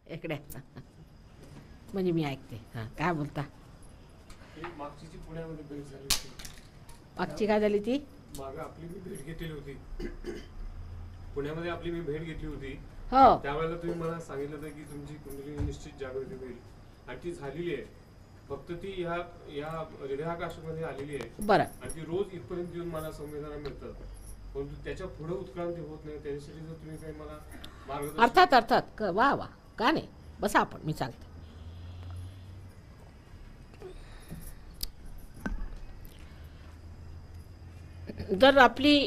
इकडे म्हणजे मी ऐकते. हां, काय बोलता? मागची जी पुण्यामध्ये भेट झाली होती, मागची काय झाली ती? मागे आपली मी भेट घेतलेली होती. पुण्यामध्ये आपली मी भेट घेतली होती. हो, त्यावेळेला तुम्ही मला सांगितलं होतं की तुमची कुंडली निश्चित जागृती होईल आणि ती झालेली आहे. फक्त ती ह्या या हृदयाकाशामध्ये आलेली आहे बरं. आणि ती रोज इथपर्यंत येऊन मला संवेदना मिळतात. परंतु त्याच्या पुढे उत्क्रांती होत नाही. त्याच्यासाठी जर तुम्ही काही मला मार्गदर्शन अर्थात अर्थात वा वा, का नाही, बसा आपण, मी सांगते. जर आपली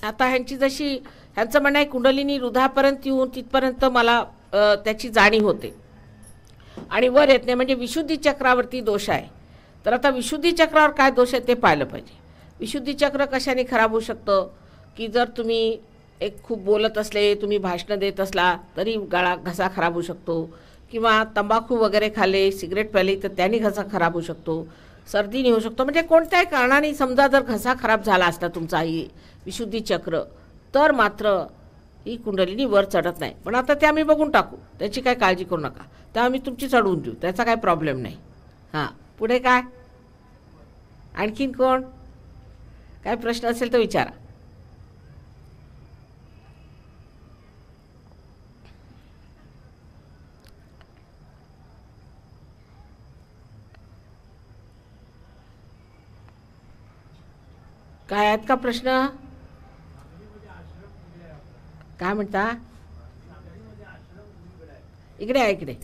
आता ह्यांची जशी ह्यांचं म्हणणं आहे कुंडलिनी हृदयापर्यंत येऊन तिथपर्यंत मला त्याची जाणीव होते आणि वर येत नाही, म्हणजे विशुद्धी चक्रावरती दोष आहे. तर आता विशुद्धी चक्रावर काय दोष आहे ते पाहिलं पाहिजे. विशुद्धी चक्र कशाने खराब होऊ शकतं की जर तुम्ही एक खूप बोलत असले, तुम्ही भाषणं देत असला तरी घसा खराब होऊ शकतो, किंवा तंबाखू वगैरे खाल्ले, सिगरेट प्याली तर त्याने घसा खराब होऊ शकतो, सर्दीने होऊ शकतो. म्हणजे कोणत्याही कारणाने समजा जर घसा खराब झाला असता तुमचा ही विशुद्धी चक्र, तर मात्र ही कुंडलिनी वर चढत नाही. पण आता ते आम्ही बघून टाकू, त्याची काय काळजी करू नका, तर आम्ही तुमची चढवून देऊ, त्याचा काय प्रॉब्लेम नाही. हां, पुढे काय आणखीन कोण काय प्रश्न असेल तर विचारा. काय आहेत का प्रश्न? काय म्हणता? इकडे आहे, इकडे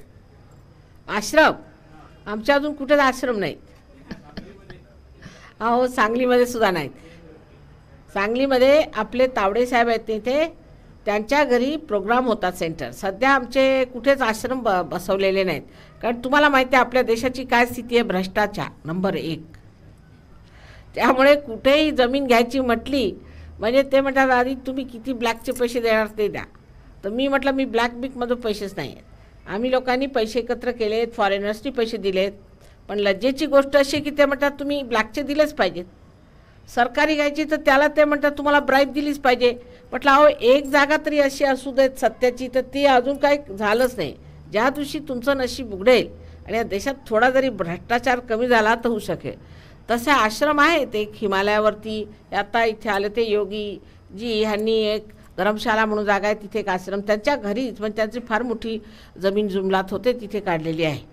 आश्रम. आमच्या अजून कुठेच आश्रम नाहीत. हो, सांगलीमध्ये सुद्धा नाहीत. सांगलीमध्ये आपले तावडे साहेब आहेत तिथे, त्यांच्या घरी प्रोग्राम होतात सेंटर. सध्या आमचे कुठेच आश्रम बसवलेले नाहीत, कारण तुम्हाला माहिती आहे आपल्या देशाची काय स्थिती आहे, भ्रष्टाचार नंबर 1. त्यामुळे कुठेही जमीन घ्यायची म्हटली म्हणजे ते म्हणतात आधी तुम्ही किती ब्लॅकचे पैसे देणार ते द्या. तर मी म्हटलं मी ब्लॅक बिकमध्ये पैसेच नाही आहेत. आम्ही लोकांनी पैसे एकत्र केलेत, फॉरेनर्सनी पैसे दिलेत, पण लज्जेची गोष्ट अशी की ते म्हणतात तुम्ही ब्लॅकचे दिलेच पाहिजेत. सरकारी घ्यायची तर त्याला ते म्हणतात तुम्हाला ब्राईब दिलीच पाहिजे. म्हटलं अहो, एक जागा तरी अशी असू देत सत्याची, तर ती अजून काही झालंच नाही. ज्या दिवशी तुमचं नशीब उघडेल आणि या देशात थोडा जरी भ्रष्टाचार कमी झाला तर होऊ शकेल. तसे आश्रम आहेत एक हिमालयावरती. आता इथे आले ते योगी जी ह्यांनी एक धर्मशाला म्हणून जागा आहे, तिथे एक आश्रम त्यांच्या घरीच, म्हणजे त्यांची फार मोठी जमीन जुमलात होते, तिथे काढलेली आहे.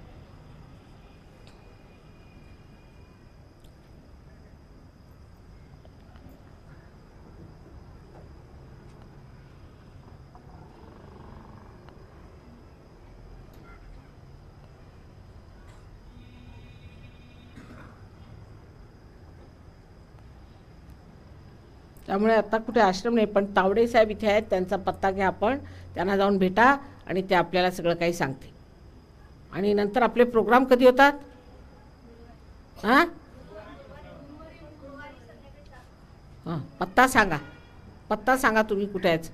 त्यामुळे आता कुठे आश्रम नाही, पण तावडे साहेब इथे आहेत, त्यांचा पत्ता घ्या आपण, त्यांना जाऊन भेटा आणि ते आपल्याला सगळं काही सांगते. आणि नंतर आपले प्रोग्राम कधी होतात? हां हां, पत्ता सांगा, पत्ता सांगा तुम्ही कुठे आहेत.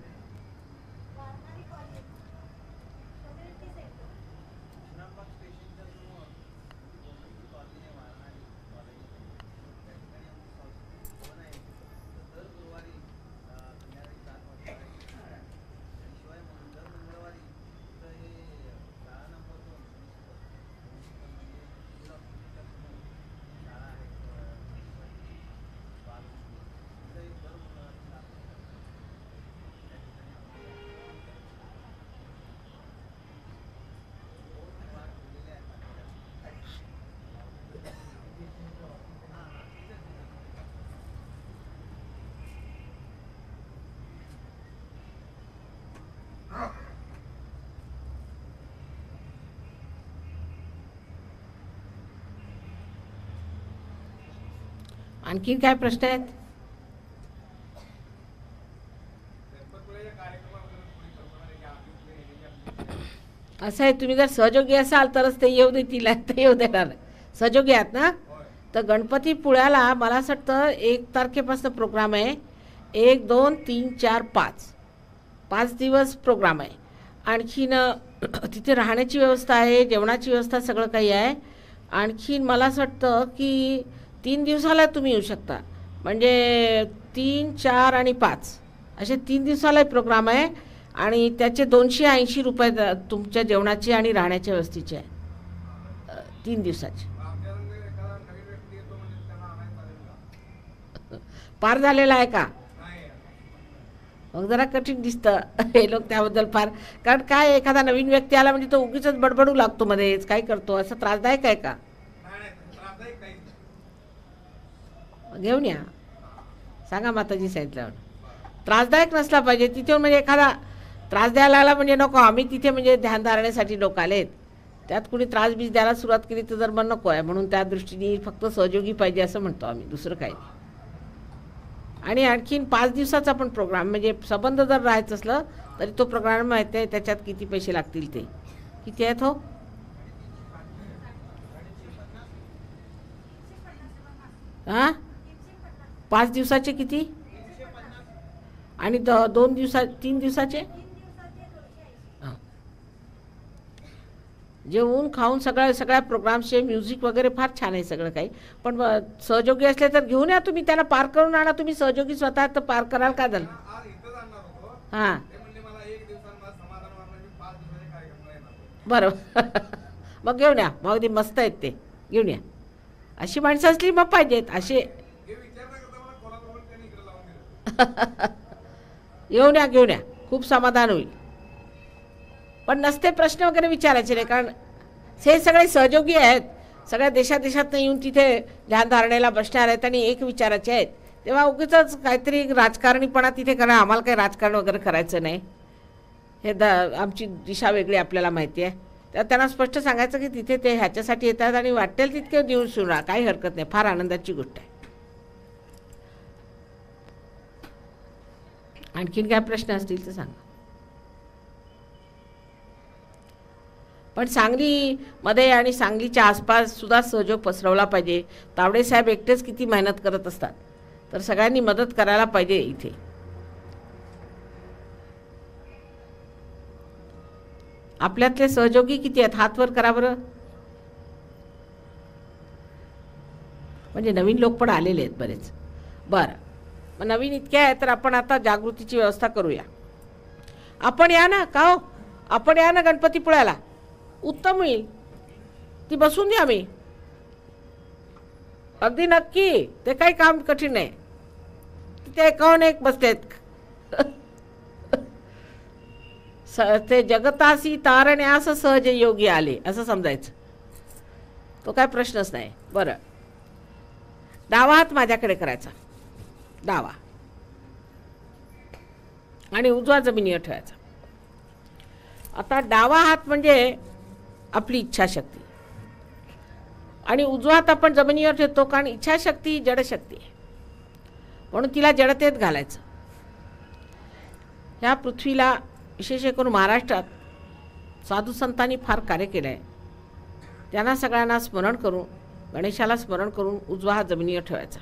आणखीन काय प्रश्न आहेत? असं आहे, तुम्ही जर सहयोगी असाल तरच ते येऊ देतील, ते येऊ देणार नाही. सहयोगी आहात ना? तर गणपतीपुळ्याला मला असं वाटतं 1 तारखेपासून प्रोग्राम आहे. 1, 2, 3, 4, 5 दिवस प्रोग्राम आहे. आणखीन तिथे राहण्याची व्यवस्था आहे, जेवणाची व्यवस्था, सगळं काही आहे. आणखीन मला असं वाटतं की 3 दिवसाला तुम्ही येऊ शकता, म्हणजे 3, 4 आणि 5 असे 3 दिवसाला प्रोग्राम आहे. आणि त्याचे 280 रुपये तुमच्या जेवणाचे आणि राहण्याच्या व्यवस्थेचे आहे 3 दिवसाचे. पार झालेला आहे का? मग जरा कठीण दिसतं हे लोक त्याबद्दल फार. कारण काय एखादा नवीन व्यक्ती आला म्हणजे तो उगीच बडबडू लागतो मध्येच, काय करतो, असं त्रासदायक आहे का? घेऊन या, सांगा माताजी सांगितल्यावर. त्रासदायक नसला पाहिजे तिथे. म्हणजे एखादा त्रास द्यायला आला म्हणजे नको. आम्ही तिथे म्हणजे ध्यान धारण्यासाठी लोक आलेत, त्यात कुणी त्रास बीज द्यायला सुरुवात केली तर जर मन नको आहे. म्हणून त्या दृष्टीने फक्त सहयोगी पाहिजे असं म्हणतो आम्ही, दुसरं काही नाही. आणि आणखीन 5 दिवसाचा पण प्रोग्राम, म्हणजे संबंध जर राहायचं असलं तरी तो प्रोग्राम माहिती आहे त्याच्यात किती पैसे लागतील. ते किती आहेत हो? हां, 5 दिवसाचे किती? आणि 2 दिवसा 3 दिवसाचे? हां, जेवून खाऊन सगळ्या प्रोग्राम्सचे म्युझिक वगैरे फार छान आहे सगळं काही. पण सहयोगी असले तर घेऊन या तुम्ही, त्याला पार करून आणा. तुम्ही सहयोगी स्वतः तर पार कराल का झालं? हां, बरं मग घेऊन या. मग ते मस्त आहेत, ते घेऊन या. अशी माणसं असली मग पाहिजेत असे. घेऊन या, घेऊन या, खूप समाधान होईल. पण नसते प्रश्न वगैरे विचारायचे नाही, कारण हे सगळे सहयोगी आहेत. सगळ्या देशात येऊन तिथे ध्यान धारणेला बसणार आहेत आणि एक विचाराचे आहेत. तेव्हा उगीच काहीतरी राजकारणीपणा तिथे करा. आम्हाला काही राजकारण वगैरे करायचं नाही. हे आमची दिशा वेगळी आपल्याला माहिती आहे. तर त्यांना स्पष्ट सांगायचं की तिथे ते ह्याच्यासाठी येतात आणि वाटेल तितके देऊन सुना, काही हरकत नाही. फार आनंदाची गोष्ट आहे. आणखीन काय प्रश्न असतील तर सांगा. पण सांगलीमध्ये आणि सांगलीच्या आसपास सुद्धा सहयोग पसरवला पाहिजे. तावडे साहेब एकटेच किती मेहनत करत असतात, तर सगळ्यांनी मदत करायला पाहिजे. इथे आपल्यातले सहयोगी किती आहेत? हात वर करा बरं. म्हणजे नवीन लोक पण आलेले आहेत बरेच. बरं, मग नवीन इतके आहे तर आपण आता जागृतीची व्यवस्था करूया. आपण या ना, का हो, आपण या ना गणपतीपुळ्याला, उत्तम होईल. ती बसून द्या. मी अगदी नक्की, ते काही काम कठीण नाही. ते एकाहून एक बसतेत. ते जगतासी तारण्यास सहज योगी आले असं समजायचं. तो काय प्रश्नच नाही. बरं, डावा हात माझ्याकडे करायचा, डावा, आणि उजवा जमिनीवर ठेवायचा. आता डावा हात म्हणजे आपली इच्छाशक्ती आणि उजवा हात आपण जमिनीवर ठेवतो, कारण इच्छाशक्ती ही जडशक्ती आहे, म्हणून तिला जडतेत घालायचं. ह्या पृथ्वीला विशेष करून महाराष्ट्रात साधू संतांनी फार कार्य केलं आहे. त्यांना सगळ्यांना स्मरण करून, गणेशाला स्मरण करून उजवा हात जमिनीवर ठेवायचा.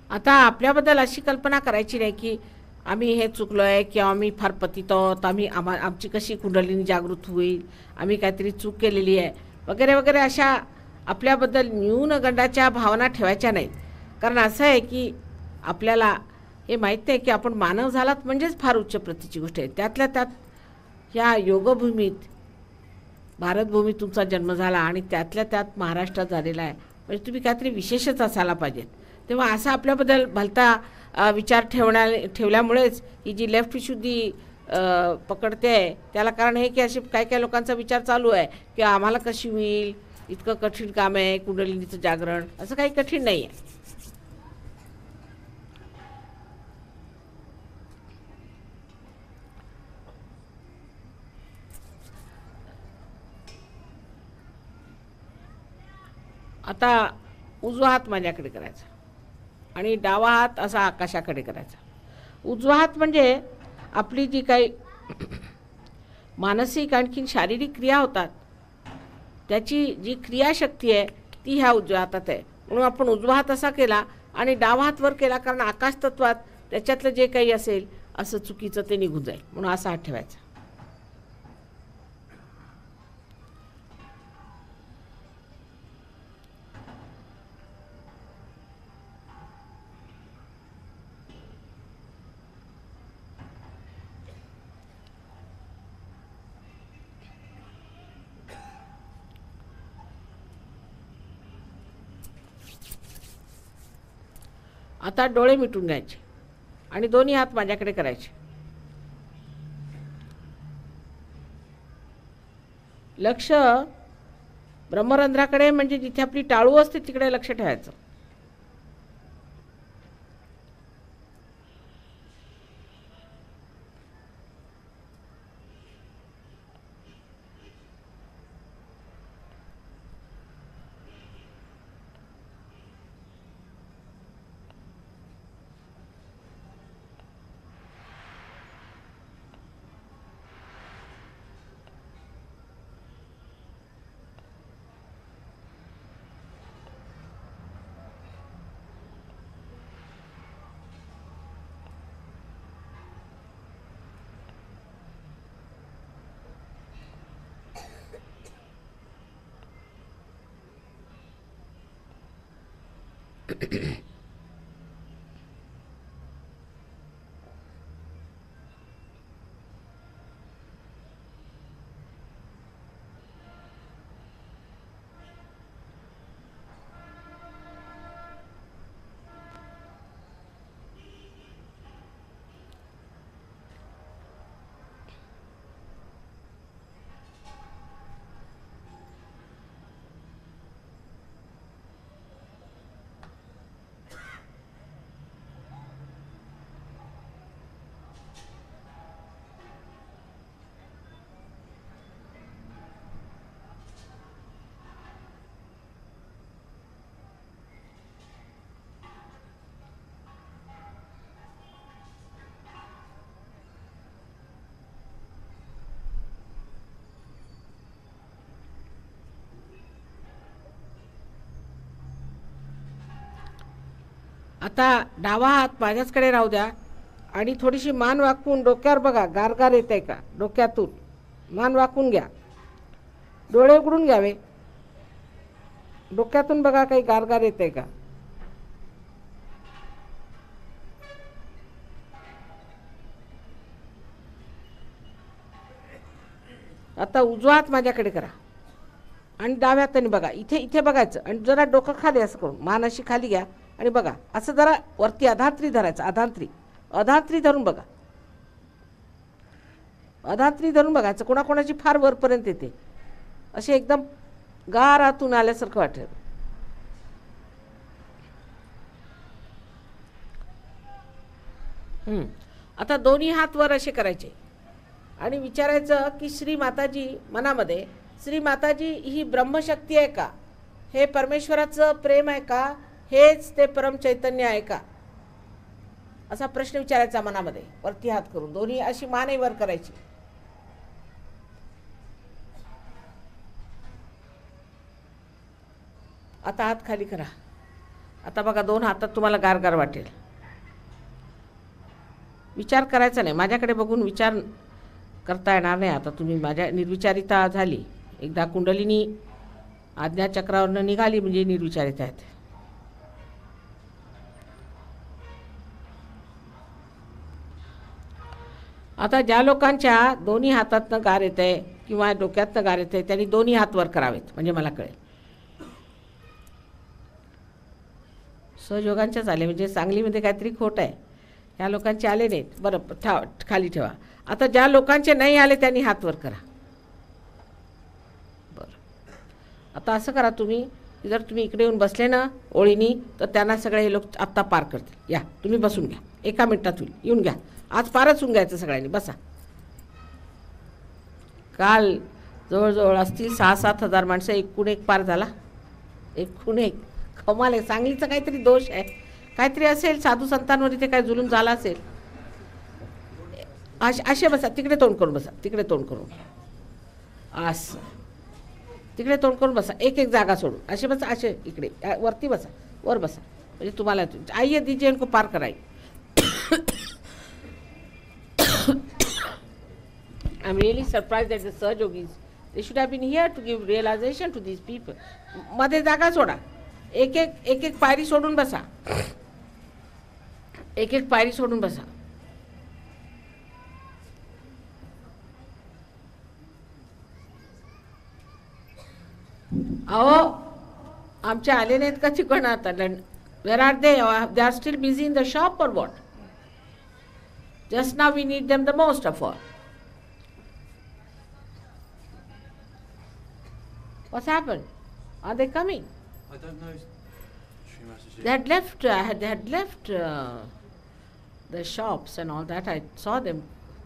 आता आपल्याबद्दल अशी कल्पना करायची नाही की आम्ही हे चुकलो आहे किंवा आम्ही फार पतित आहोत, आमची कशी कुंडलिनी जागृत होईल, आम्ही काहीतरी चूक केलेली आहे वगैरे वगैरे, अशा आपल्याबद्दल न्यूनगंडाच्या भावना ठेवायच्या नाहीत. कारण असं आहे की आपल्याला हे माहीत नाही की आपण मानव झालात म्हणजेच फार उच्च प्रतीची गोष्ट आहे. त्यातल्या त्यात ह्या योगभूमीत, भारतभूमीत तुमचा जन्म झाला आणि त्यातल्या त्यात महाराष्ट्रात झालेला आहे, म्हणजे तुम्ही काहीतरी विशेषच असायला पाहिजेत. तेव्हा असा आपल्याबद्दल भलता विचार ठेवल्यामुळेच ही जी लेफ्ट विशुद्धी पकडते आहे त्याला कारण हे की अशी काही काही लोकांचा विचार चालू आहे की आम्हाला कशी होईल, इतकं कठीण काम आहे कुंडलिनीचं जागरण. असं काही कठीण नाही आहे. आता उजवा हात माझ्याकडे करायचा आणि डावा हात असा आकाशाकडे करायचा. उजवा हात म्हणजे आपली जी काही मानसिक आणखी शारीरिक क्रिया होतात त्याची जी क्रियाशक्ती आहे ती ह्या उजव्या हातात आहे. म्हणून आपण उजवा हात असा केला आणि डावा हात वर केला, कारण आकाश तत्वात त्याच्यातलं जे काही असेल असं चुकीचं ते निघून जाईल, म्हणून असा हात ठेवायचा. आता डोळे मिटून घ्यायचे आणि दोन्ही हात माझ्याकडे करायचे. लक्ष ब्रह्मरंध्राकडे म्हणजे जिथे आपली टाळू असते तिकडे लक्ष ठेवायचं. आता डावा हात माझ्याचकडे राहू द्या आणि थोडीशी मान वाकवून डोक्यावर बघा गारगार येते का डोक्यातून. मान वाकवून घ्या, डोळे उघडून घ्यावे, डोक्यातून बघा काही गारगार येते का. आता उजवा हात माझ्याकडे करा आणि डाव्या हाताने बघा, इथे इथे बघायचं आणि जरा डोकं खाली असं करून मान अशी खाली घ्या आणि बघा असं जरा वरती अधात्री धरायचं. अधात्री धरून बघा, अधात्री धरून बघायचं. कोणाकोणाची फार वरपर्यंत येते, असे एकदम गार आतून आल्यासारखं वाटेल. आता दोन्ही हात वर असे करायचे आणि विचारायचं की श्री माताजी, मनामध्ये श्री माताजी ही ब्रह्मशक्ती आहे का, हे परमेश्वराचं प्रेम आहे का, हेच ते परम चैतन्य आहे का, असा प्रश्न विचारायचा मनामध्ये. वरती हात करून दोन्ही अशी मानही वर करायची. आता हात खाली करा. आता बघा दोन हातात तुम्हाला गारगार वाटेल. विचार करायचा नाही, माझ्याकडे बघून विचार करता येणार नाही. आता तुम्ही माझ्या निर्विचारिता झाली, एकदा कुंडलिनी आज्ञाचक्रावरनं निघाली म्हणजे निर्विचारिता आहेत. आता ज्या लोकांच्या दोन्ही हातातनं गार येत आहे किंवा डोक्यातनं गार येत आहे त्यांनी दोन्ही हात वर करावेत म्हणजे मला कळेल. सहयोगांच्या झाले म्हणजे सांगलीमध्ये काहीतरी खोट आहे. ह्या लोकांचे आले नाहीत. बरं खाली ठेवा. आता ज्या लोकांचे नाही आले त्यांनी हात वर करा. बरं आता असं करा तुम्ही, जर तुम्ही इकडे येऊन बसले ना ओळीनी तर त्यांना सगळे हे लोक आत्ता पार करतील. या तुम्ही बसून घ्या, 1 मिनिटात होईल. येऊन घ्या, आज पारच होऊन घ्यायचं सगळ्यांनी. बसा. काल जवळजवळ असतील 6-7 हजार माणसं एकूण एक पार झाला. एकूण एक. कमाल आहे. सांगलीचा काहीतरी दोष आहे, काहीतरी असेल. साधू संतांवर इथे काय जुलूम झाला असेल. असे बसा, तिकडे तोंड करून बसा, तिकडे तोंड करून. असं तिकडे तोंड करून बसा, एक एक जागा सोडून. असे बसा, असे इकडे वरती बसा, वर बसा. म्हणजे तुम्हाला आइए दीजिए इनको पार कराई. I'm really surprised that the Sahjogis, they should have been here to give realization to these people. मध्ये जागा सोडा, एक एक पायरी सोडून बसा, एक एक पायरी सोडून बसा. अहो आमचे आले नाहीत का तिकडनं आता? Where are they? They are still busy in the shop और what? Just now we need them the most of all. What's happened? Are they coming? I don't know. They had left. They had left the shops and all that. I saw them.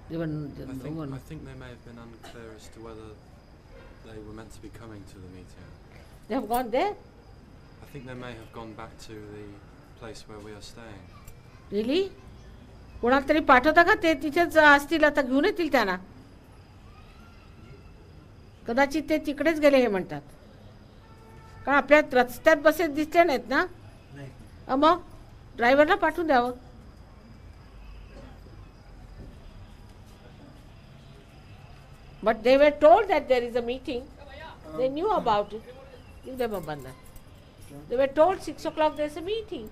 They were. I think they may have been unclear as to whether they were meant to be coming to the meeting. They have gone there. I think they may have gone back to the place where we are staying. Really? कोणाला तरी पाठवता का? ते तिथेच असतील आता, घेऊन येतील त्यांना. कदाचित ते तिकडेच गेले हे म्हणतात. कारण आपल्या रस्त्यात बसेस दिसले नाहीत ना. मग ड्रायव्हरला पाठवून द्यावं. But they were told that there is a meeting. They knew about it. Give them a Bandhan. They were told 6 o'clock there is a meeting.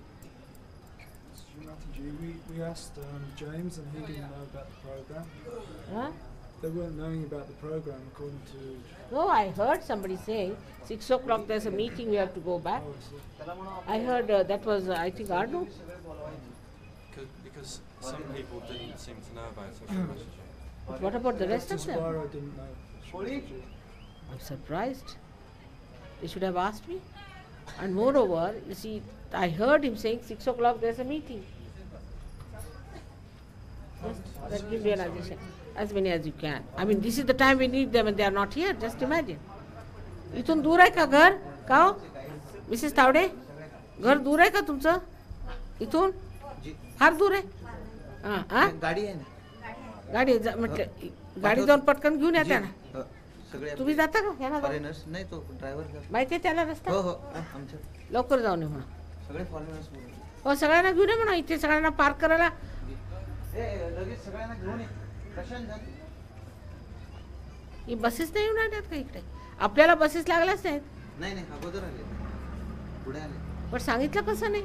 We asked James and he didn't know about the program. Huh? They weren't knowing about the program according to... No, I heard somebody saying 6 o'clock there's a meeting, we have to go back. I heard that was, I think, Arno. Because some people didn't seem to know about it from messaging. But what about the rest of them? Spyro didn't know. I'm surprised. They should have asked me. And moreover, you see, I heard him saying 6 o'clock there's a meeting. Just that gives realization. As many as you can. I mean, this is the time we need them and they are not here. Just imagine. इथून दूर आहे का घर? का हो Mrs Tawde? घर दूर आहे का तुमचं इथून? फार दूर आहे. हां हां, गाडी आहे ना. गाडी म्हटलं, गाडी जाऊन पटकन घेऊन येता ना. सगळे तुम्ही जाता का? ह्याला जाऊ. फॉरेनर्स नाही, तो ड्रायव्हर. माहिती आहे त्याला रस्ता? हो हो, आमच्या लवकर जाऊन ये म्हणा. सगळे फॉरेनर्स. हो सगळ्यांना घेऊन ये म्हणा. इथे सगळ्यांना पार्क करायला. लगेच सगळ्यांना घेऊन ये. प्रशांत जा. ही बसेस नाही येऊन राहिल्यात का इकडे? आपल्याला बसेस लागल्याच नाहीत. नाही नाही, अगोदर आले, पुढे आले. पण सांगितलं कसं नाही?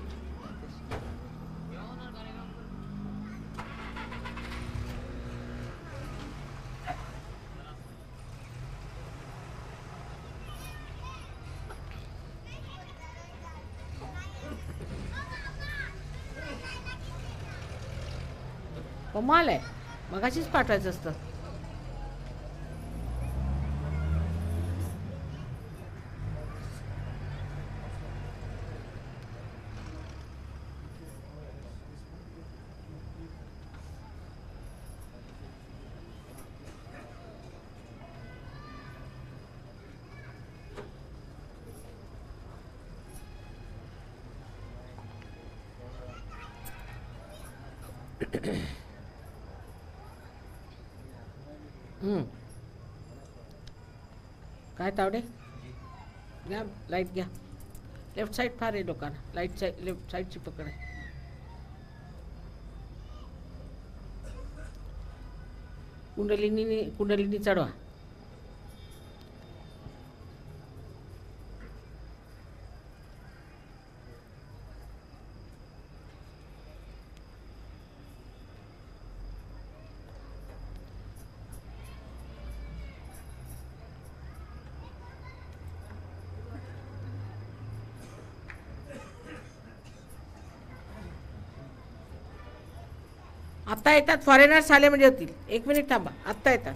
कमाल आहे. मगाशीच पाठवायचं असतं. काय तावडे? घ्या लाईट घ्या. लेफ्ट साईड फार आहे लोकांना. लाईट साईड, लेफ्ट साईडची पकड आहे. कुंडलिनी चढवा. आत्ता येतात, फॉरेनर्स आले म्हणजे होतील. 1 मिनिट थांबा, आत्ता येतात.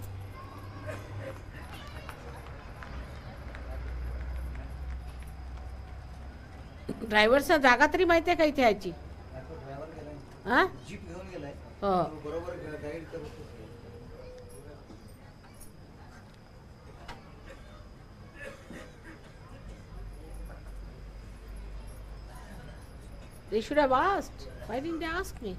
ड्रायव्हरचा जागा तरी माहिती आहे का इथे यायची? तो ड्रायव्हर गेलाय, हां जीप घेऊन गेलाय. हो. तो बरोबर गाईड करतो. They should have asked. Why didn't they ask me?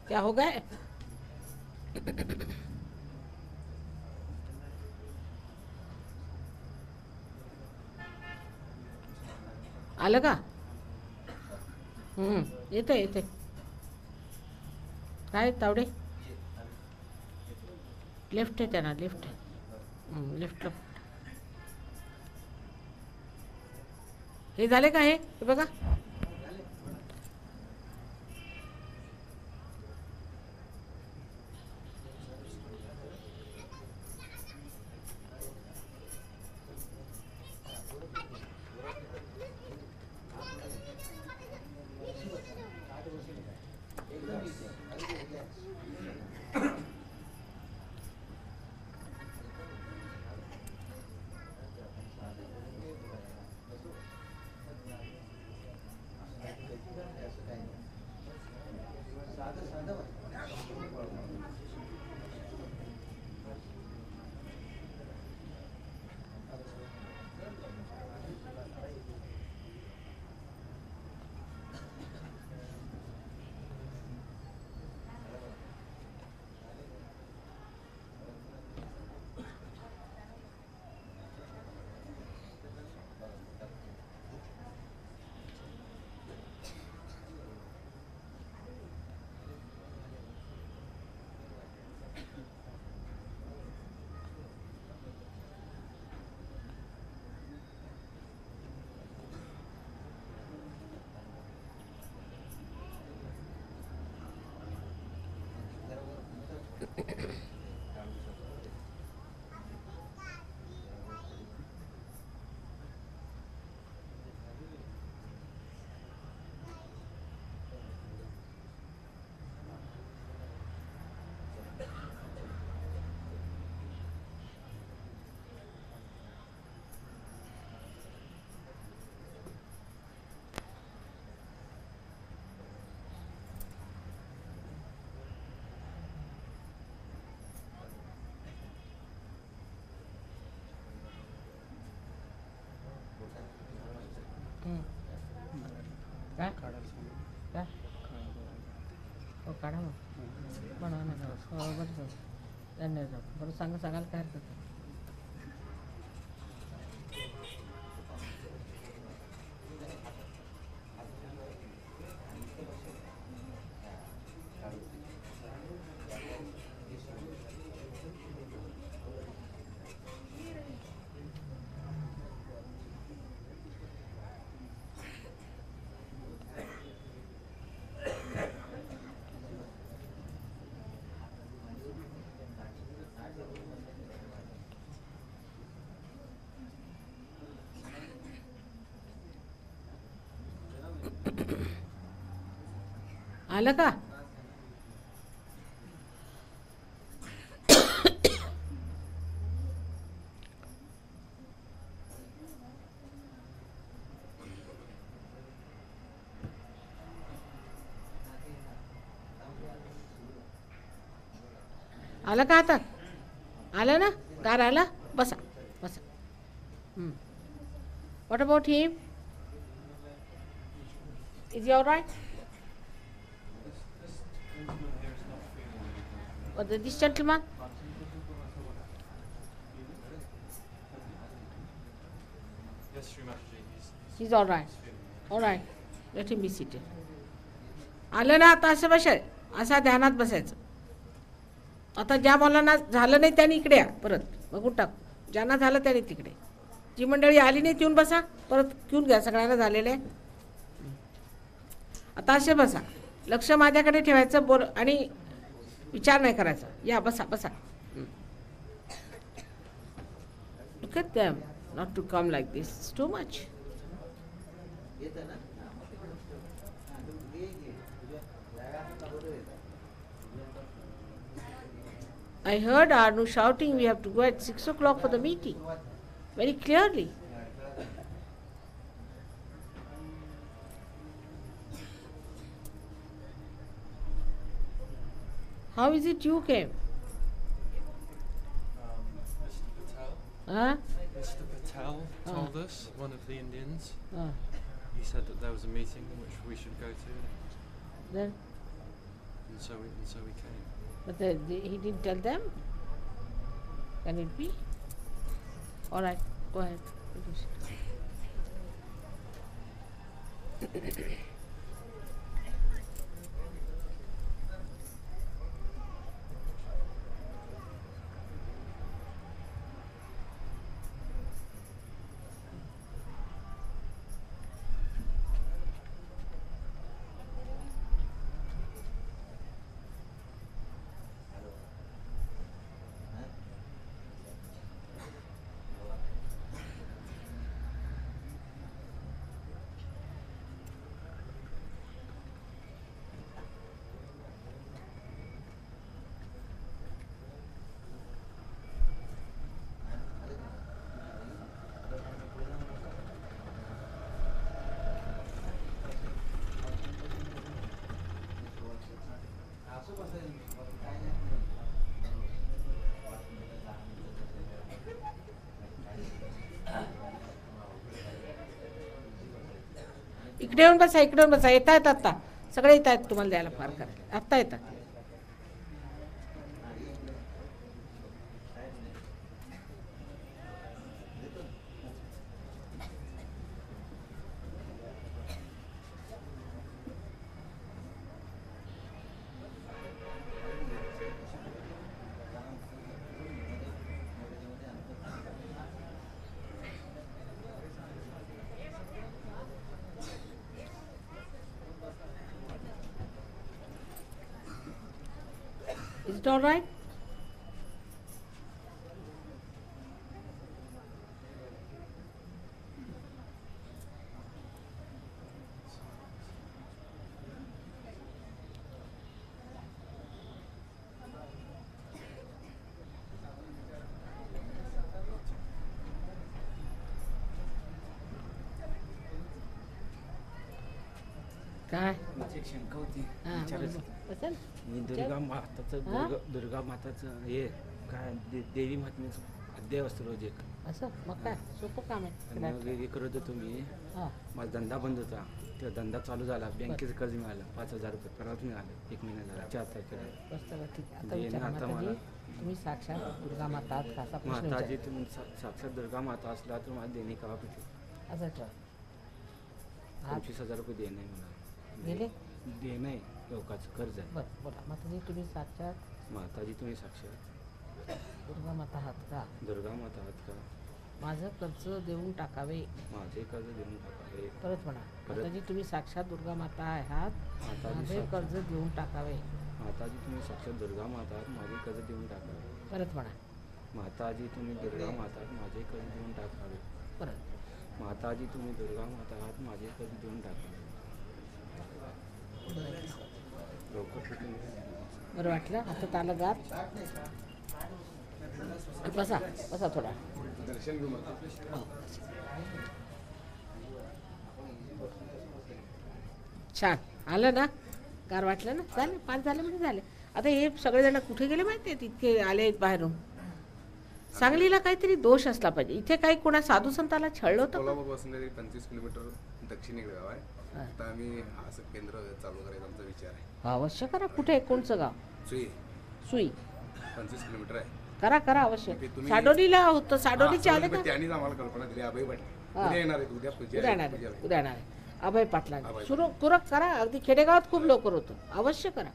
क्या हो गए? आलं का? येते येते. काय तावडे? लेफ्ट आहे त्यांना, लेफ्ट आहे. लेफ्ट. हे झाले का? हे बघा. काय काय हो काढा मग बनवा ना. बरं धन्यवाद. बरं सांगाल काय हरकत नाही. आलं का? आलं का आता? आलं ना? कार आलं? बसा बसा. What about him? Is he all right? What, this gentleman? Yes, Srimati, He's all right. All right. Let him be seated. आलं ना आता असं बसाय, असा ध्यानात बसायचं. आता ज्या मुलांना झालं नाही त्यांनी इकडे या परत बघून टाक. ज्यांना झालं त्यांनी तिकडे. जी मंडळी आली नाही येऊन बसा, परत घेऊन घ्या. सगळ्यांना झालेलं आहे. आता असे बसा, लक्ष माझ्याकडे ठेवायचं, बोल आणि विचार नाही करायचा. या बसा बसा. Look at them, not to come like this. It's too much. येतं ना I heard Arnu shouting, we have to go at 6 o'clock for the meeting. Very clearly. How is it you came? Mr. Patel. Huh? Mr. Patel told us, one of the Indians. He said that there was a meeting which we should go to, Then, and so we came. but he didn't tell them? Can it be? All right, go ahead. इकडे येऊन बसा, इकडे येऊन बसा. येता येतात आता सगळे येत आहेत तुम्हाला द्यायला फार करायला. आत्ता येतात. Is it all right? काय? माझी एक शंका होती हां, विचारायची. बरोबर. बसेल? मी दुर्गा माताचं हां? दुर्गा माताचं हे काय देवी महात्म्याचं अध्याय असतो रोज एक. असं मग काय सोपं काम आणि आहे. मग हे करत होतो मी. हां, माझा धंदा बंद होता. तो धंदा चालू झाला. बँकेचं कर्ज मिळालं 5,000 रुपये परत मिळालं 1 महिना झाला 4 तारखेला. बस चला ठीक आहे. आता ये विचारा ना आता माताजी, मला- तुम्ही साक्षात दुर्गा माता आहात का असा प्रश्न माताजी विचारा. तुम्ही साक्षात दुर्गा माता असला तर मला देणे का किती असं ठेवा. हात 25,000 रुपये देणं आहे मला. गेले? देणं आहे लोकांचं कर्ज आहे. बरं बोला. माताजी तुम्ही साक्षात माताजी तुम्ही साक्षात दुर्गा माता आहात का? दुर्गा माता आहात का? माझं कर्ज देऊन टाकावे. माझे कर्ज देऊन टाकावे. परत म्हणा. परत. माताजी तुम्ही साक्षात दुर्गा माता आहात. माताजी माझे साक्षात- कर्ज देऊन टाकावे. माताजी तुम्ही साक्षात दुर्गा माता आहात माझे कर्ज देऊन टाकावे. परत म्हणा. माताजी तुम्ही दुर्गा माता आहात माझे कर्ज देऊन टाकावे. परत. माताजी तुम्ही दुर्गा माता आहात माझे कर्ज देऊन टाकावे. बरं वाटलं? आता आलं गात. बसा बसा थोडा. हो. छान आलं ना? गार वाटलं ना? झालं 5 झाले म्हणजे झाले. आता हे सगळेजण कुठे गेले माहिती आहे? तितके आले आहेत बाहेरून. सांगलीला काहीतरी दोष असला पाहिजे. इथे काही कोणा साधू संताला छळलं होतं का? कोल्हापूरपासून 25 किलोमीटर दक्षिणेकडे गाव आहे. आता आम्ही असं केंद्र चालू करायचा आमचा विचार आहे. अवश्य करा. कुठे आहे? कोणचं गाव? सुई सुई. 25 किलोमीटर आहे. करा अवश्य. ते तुम्ही- साडोलीला होतं. साडोलीचे आले का? त्यांनीच आम्हाला कल्पना दिली. अभय पाटील हा. उद्या येणार आहेत. उद्या पूजा उद्या आहे. येणार पूजा आहे. आहे. उद्या येणार आहे. अभय पाटला अभय. सुरू कुरक करा. अगदी खेडेगावात खूप लवकर होतं. अवश्य करा.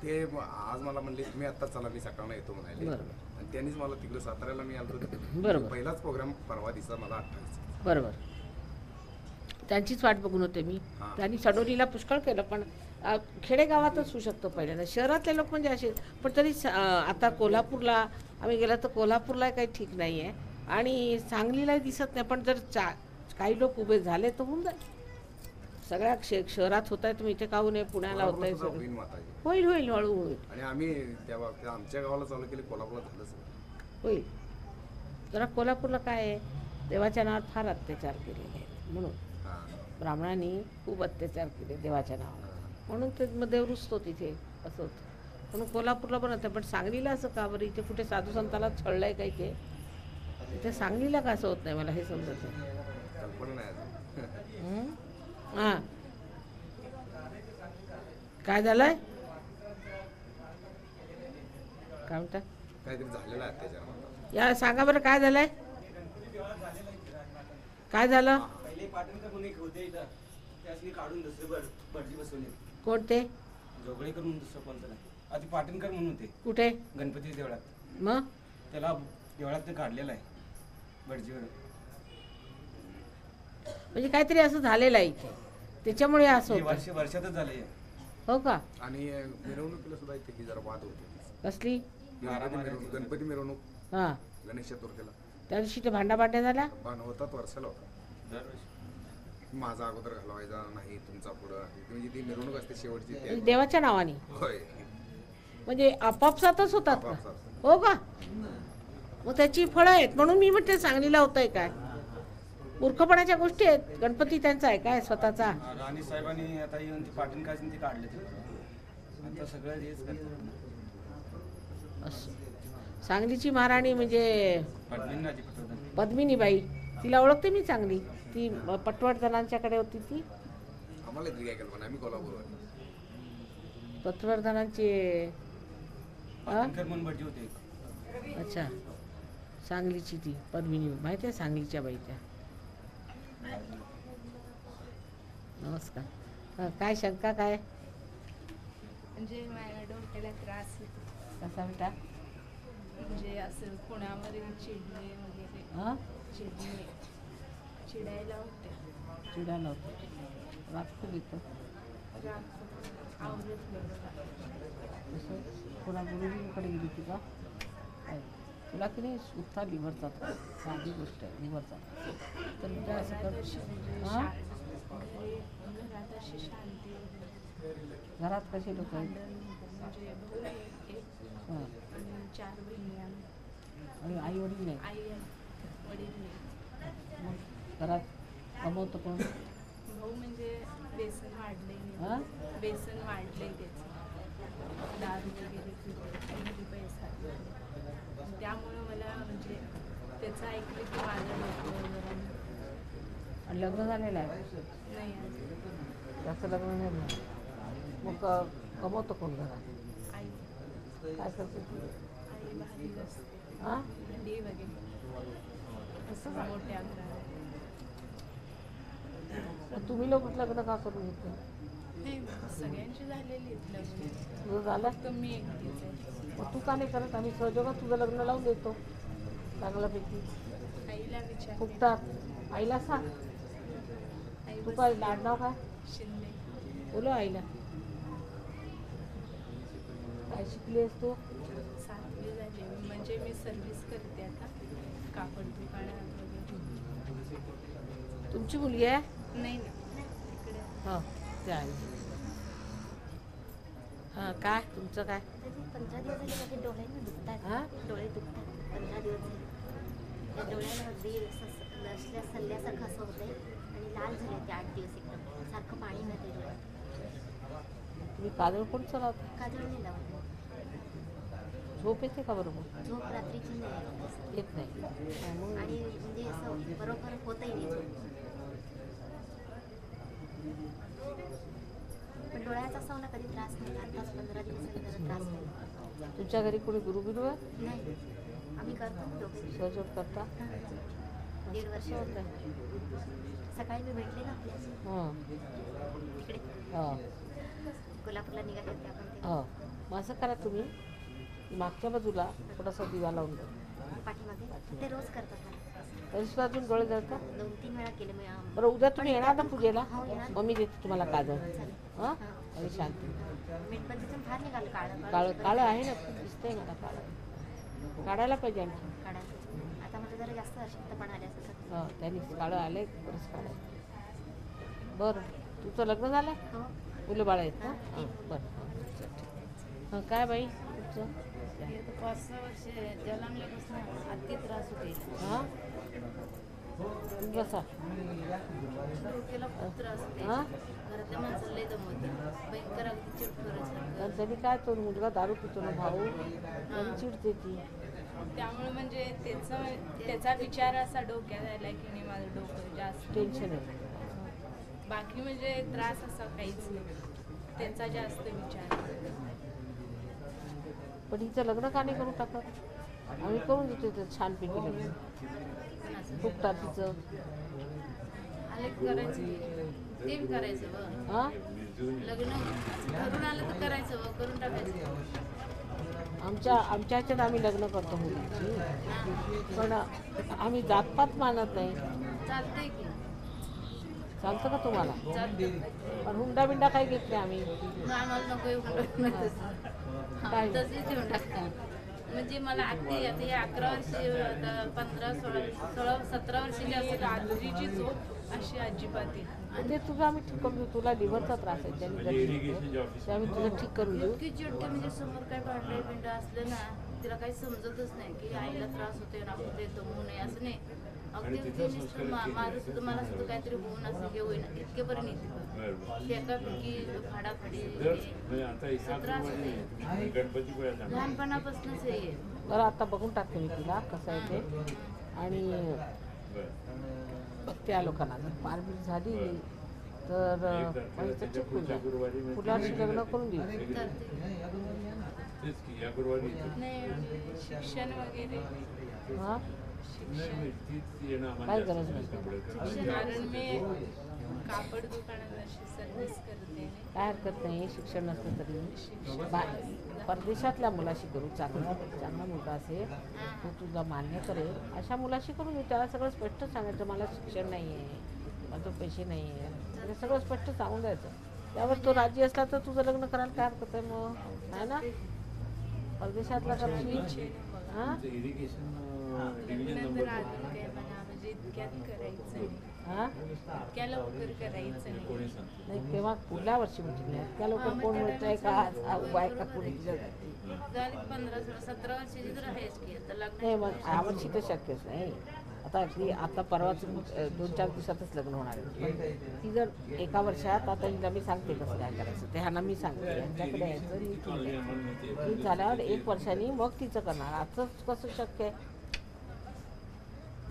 ते आज मला म्हणले तुम्ही आता चला मी सकाळला येतो म्हणाले. बरोबर. आणि त्यांनीच मला तिकडे साताऱ्याला मी आलो. बरोबर. पहिलाच प्रोग्राम परवा दिवसा मला 28. बरोबर. त्यांचीच वाट बघून होते मी. हां. त्यांनी सडोलीला पुष्कळ केलं पण खेडेगावातच होऊ शकतो पहिल्यांदा. शहरातले लोक म्हणजे असे पण तरी आता कोल्हापूरला आम्ही गेलो तर कोल्हापूरला काही ठीक नाही आहे आणि सांगलीलाही दिसत नाही. पण जर काही लोक उभे झाले तर होऊन जाईल. सगळ्या शहरात होत आहे. तुम्ही इथे काहू नये? पुण्याला होत आहे कोल्हापूरला सगळं. होईल माताजी. होईल हळू होईल आणि आम्ही त्या आमच्या गावाला चालू केले. कोल्हापूरला झालं सगळं. होईल. जरा कोल्हापूरला काय आहे देवाच्या नावावर फार अत्याचार केलेले आहेत म्हणून हां. ब्राह्मणांनी खूप अत्याचार केले देवाच्या नावावर म्हणून ते मग देव रुजतो तिथे असं होतं. म्हणून कोल्हापूरला पण होतं. पण सांगलीला असं का बरं? इथे कुठे साधू संताला छळलंय काही ते? इथे सांगलीला का असं होत नाही मला हे समजत नाही. कल्पना नाही अजून. हां काय झालंय? काय म्हणता? काहीतरी झालेलं आहे अत्याचार. या सांगा बरं काय झालंय? काय झालं? पहिले पाटणकर म्हणून एक होते इथं त्यासनी काढून दुसरे भटजी बसवले. कोणते? जोगळेकर म्हणून दुसरं कोणतं नाही. आधी पाटणकर म्हणून होते कुठे? गणपती देवळात. मग त्याला देवळात ते काढलेलं आहे भटजीवर. म्हणजे काहीतरी असं झालेलं आहे इथे त्याच्यामुळे असं हे होतं. वर्षातच झाले. हो का? आणि मिरवणुकीला सुद्धा इथे की जरा वाद होते. कसली? गणपती मिरवणूक हां गणेश चतुर्थीला त्या दिवशी ते भांड्या झाल्या. बाण होतात वर्षाला होता. माझा अगोदर घालवायचा नाही तुमचा पुढं म्हणजे ती मिरवणूक असते शेवटची ती. देवाच्या नावाने होय. म्हणजे आपापसातच होतात का? आपापसात. हो का? मग त्याची फळं आहेत म्हणून मी म्हणते सांगलीला होतंय काय? मूर्खपणाच्या गोष्टी आहेत. गणपती त्यांचा आहे काय स्वतःचा? राणी साहेबांनी आता येऊन ते पाटणकाची ते काढले ते आता सगळं हेच करतात. असं सांगलीची महाराणी म्हणजे पद्मिनीजी पटवर्धन. पद्मिनीबाई. तिला ओळखते मी चांगली. ती पटवर्धनांच्याकडे होती ती. आम्हाला इथली काय कल्पना आम्ही कोल्हापूर पटवर्धनांची. पाटणकर म्हणून भटजी होते. अच्छा सांगलीची ती पद्मिनी माहिती आहे सांगलीच्या बाई त्या. नमस्कार. काय शंका काय? म्हणजे माझ्या डोक्याला त्रास होतो. कसा बेटा? म्हणजे असं कोणावर चिडणे वगैरे. हां चिडायला होते. चिडायला होतं. राग खूप येतो. आवडत नाही. कसं कोणा गुरुजींकडे गेली होती का? काय तुला की नाही सुद्धा लिव्हरचा त्रास. साधी गोष्ट आहे लिव्हरचा. तर तुझ्या असं कर. हां घरात अशी शांती वगैरे. घरात कसे लोक आहेत? म्हणजे भाऊ आहे एक हां आणि 4 बहिणी आम्ही. आणि आई वडील नाही? आई आहे, वडील नाही. मग घरात कमवतं कोण? भाऊ म्हणजे बेसन वाढले. हां बेसन वाढले त्याचं. दारू वगैरे पितो पैसा. त्यामुळं मला म्हणजे त्याचं ऐकलं की माझं डोकं जरा. आणि लग्न झालेलं आहे? नाही अजून. त्याचं लग्न नाही झालं. मग कमवतं कोण घरात? आई काय करते तू? आई भाजी असते. हां भांडी वगैरे असं मोठ्या घरात. मग तुम्ही लोक लग्न का करून घेतलं? नाही सगळ्यांची झालेली आहेत लग्न. तुझं झालं? फक्त मी एकटीच आहे. मग तू का नाही करत? आम्ही सहजोगात तुझं लग्न लावून देतो चांगल्यापैकी. आईला विचार. फुकटात. आईला सांग. आई तू काय लाडनाव काय? शिंदे. बोलो आईला. काय शिकली आहेस तू? 7वी झाली. म्हणजे मी सर्व्हिस करते आता कापड दुकानात वगैरे. तुमची मुलगी आहे? नाही ना इकडे. हां ते आहे. काय तुमचं काय? 15 दिवस झाले माझे डोळे ना दुखतात. हा? डोळे दुखतात 15 दिवस झाले. त्या डोळ्यामध्ये लसल्या सल्ल्यासारखं असं होतंय आणि लाल झाले ते 8 दिवस एकदम सारखं पाणी मिळते डोळ्यात. तुम्ही काजळ कोण चालवता? काजळ नाही लावत. झोप येते का बरोबर? झोप रात्रीची नाही येत असं. येत नाही. मग आणि म्हणजे असं बरोबर होतही नाही झोप. पण डोळ्याचा असा मला कधी त्रास नाही. आताच 15 दिवस झाले त्याचा त्रास नाही. तुमच्या घरी कोणी गुरुबिरू आहे? नाही आम्ही करतो दोघे. सहजोग करता? 1.5 वर्ष होतं. सकाळी मी भेटले ना आपल्याशी हां इकडे हां कोल्हापूरला निघाले होते आपण ते. हां. मग असं करा तुम्ही मागच्या बाजूला थोडासा दिवा लावून द्या. पाठीमागे ते रोज करतात मला. तरी सुद्धा अजून डोळे जळतात? 2-3 वेळा केले मी. बरं उद्या तुम्ही येणार ना पूजेला? हो, येणार. मग मी देते तुम्हाला काजळ. चालेल. हां आणि शांती. मेणबत्तीतून फार निघालं काळं काळं काळं आहे ना खूप दिसतंय मला काळं. काढायला पाहिजे आणखी. काढायचं. आता मला जरा जास्त अशक्तपणा आल्यासारखं. हां त्यांनी काळं आलंय बरंच काढायचं. बरं तुमचं लग्न झालं? हो. मुलं बाळ आहेत ना? हां बरं हां काय बाई तुमचं? 5-6 वर्ष जन्मल्यापासून अति त्रास होते. हां बसा. डोक्याला खूप त्रास होते. हां घरातल्या माणसाला लय दमवते. भयंकर अगदी चिडखोरासारखं. आणि त्यांनी काय तो मुलगा दारू पितो ना भाऊ त्यांनी चिडते ती. त्यामुळे म्हणजे त्याचा विचार असा डोक्यात आला की नाही माझं डोकं जास्त टेन्शन आहे. बाकी म्हणजे त्रास असा काहीच नाही. त्याचा जास्त विचार. पण हिचं लग्न का नाही करून टाकत? आम्ही करून देतो ते छानपैकी लग्न. फुकटा तिचं. आले करायचं ते बी करायचं बघ. हां लग्न करून आलं तर करायचं बघ. करून टाकायचं. आमच्या ह्याच्यात आम्ही लग्न करतो मुलीची. पण आम्ही जातपात मानत नाही. चालतंय की. चालतं का तुम्हाला? चालतंय. पण हुंडा बिंडा काही घेत नाही आम्ही. आम्हाला नको एवढं काय? तसेच देऊन टाकता. म्हणजे मला आता हे 11 वर्ष 15, 16, 17 वर्षाची असेल आधीची झोप अशी अजिबात आहे. ते तुझं आम्ही ठीक करून देऊ. तुला लिव्हरचा त्रास आहे त्यांनी ते आम्ही तुझं ठीक करून देऊ. इतकी चिडके म्हणजे समोर काय भांडे बिंड असलं ना तिला काही समजतच नाही की आईला त्रास होतोय ना आपण देतो म्हणून नाही असं नाही. अगदी ते नुसतं माझं सुद्धा मला सुद्धा काहीतरी होऊन असं हे होईना इतकेपर्यंत येते. एकापैकी फाडाफाडी त्रास होते. लहानपणापासूनच हे आहे. बरं आता बघून टाकते मी तिला कसं आहे ते. आणि बघते या लोकांना जर पारबीर झाली तर ठीक होईल. फुलाशी लग्न करून देऊ. नाही शिक्षण वगैरे हां काय गरज नाही. कारण मी कापड दुकानात अशी सर्व्हिस करते. काय हरकत नाही. शिक्षण नसलं तरी परदेशातल्या मुलाशी करू. चांगला मुलगा असेल तो तुझा मान्य करेल अशा मुलाशी करून देऊ. त्याला सगळं स्पष्ट सांगायचं मला शिक्षण नाही आहे माझं पैसे नाही आहे ते सगळं स्पष्ट सांगून द्यायचं. त्यावर तो राजी असला तर तुझं लग्न करायला काय हरकत आहे मग आहे ना? परदेशातला करशील. हां म्हणजे इतक्यात करायचं हां इतक्या लवकर करायचं नाही तेव्हा पुढल्या वर्षी म्हणजे नाही त्या लवकर कोण म्हणतंय का आज बायका कोणी झाली 15-17 वर्षाची तर आहेच की आता लग्न. नाही मग यावर्षी तर शक्यच नाही. आता परवाच 2-4 दिवसातच लग्न होणार आहे. पण ती जर एका वर्षात आता हिला मी सांगते कसं काय करायचं ते ह्यांना मी सांगते यांच्याकडे यायचं मी झाल्यावर 1 वर्षांनी मग तिचं करणार. आजच कसं शक्य आहे?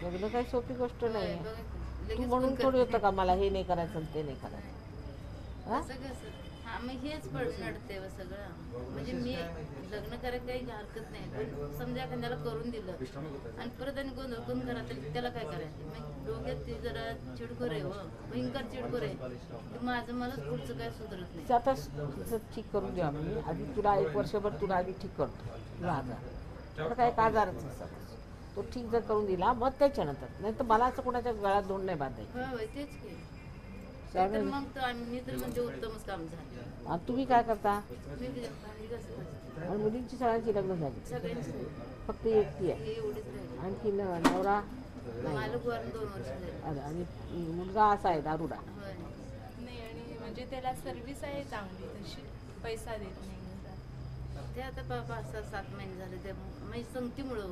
लग्न काही सोपी गोष्ट नाही आहे. तू म्हणून थोडी होतं का मला हे नाही करायचं ते नाही करायचं. हां हा मग हेच नडते सगळं. म्हणजे मी लग्न करायला काही हरकत नाही पण समजा एखाद्याला करून दिलं आणि परत आणि गोंधळ कोण घरात त्याला काय करायचं. मग डोक्यात ते जरा चिडखोर आहे. भयंकर चिडखोर आहे. माझं मलाच पुढचं काय सुधरत नाही. आता तिचं ठीक करून देऊ आम्ही. आधी तुला 1 वर्षभर तुला आधी ठीक करतो. तुला आजार तर काय आजारच असतात. तो ठीक जर करून दिला मग त्याच्यानंतर नाही तर मला असं कोणाच्या गळ्यात दोन नाही बांधायचं. होय तेच की. तर मग तर आम्ही तर म्हणजे उत्तमच काम झालं. आणि तुम्ही काय करता? मी भांडी घासत आणि मुलींची सगळ्यांची लग्न झाली सगळ्यांची फक्त एकटी आहे. एवढीच राहिली. आणखी नवरा मला वरून 2 वर्ष झाली. आणि मुलगा असा आहे दारुडा. नाही आणि म्हणजे त्याला सर्व्हिस आहे चांगली तशी पैसा देत नाही. ते आता 5-7 महिने झाले ते म्हणजे संगतीमुळं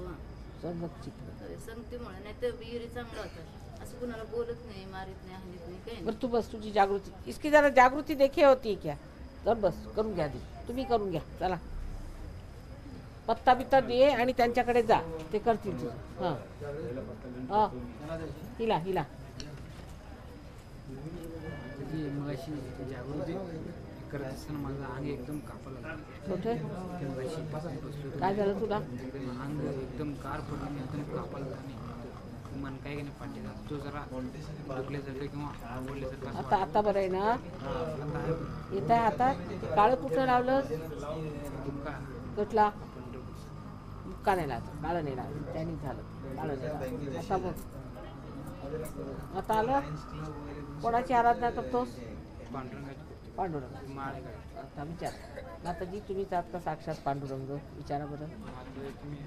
संगत चित्र. संगतीमुळं नाही तर विहिरी चांगलं होतं असं कुणाला बोलत नाही मारित नाही हानीत नाही काही बरं तू बस, तुझी जागृती इसकी जरा जागृती देखी होती क्या? तर बस करून घ्या आधी, तुम्ही करून घ्या. चला पत्ता बित्ता दे आणि त्यांच्याकडे जा, ते करतील तुझं. हां हां हिला हिला ती मगाशी जागृती करत असताना माझं अंग एकदम कापायला लागलं. कुठे ते मगाशी बसलो काय झालं तुला? एकदम अंग एकदम कार पडून एकदम कापायला लागलं. मन काय नाही पाठीला तो जरा दुखल्यासारखं किंवा आवडल्यासारखं असं आता आता बरं आहे ना? आता आहे. येत आहे आता? काळं कुठं लावलं? दुःखा कुठला? मुक्का नाही लावलं, काळं नाही लावलं, त्यांनी झालं काळं नाही लावलं. आता बघ, आता आलं. कोणाची आराधना करतोस? पांढरंगाची पांडुरंग. माळ काय आता विचार माताजी, तुम्हीच आहात का साक्षात पांडुरंग? विचारा बरं. माता तुम्ही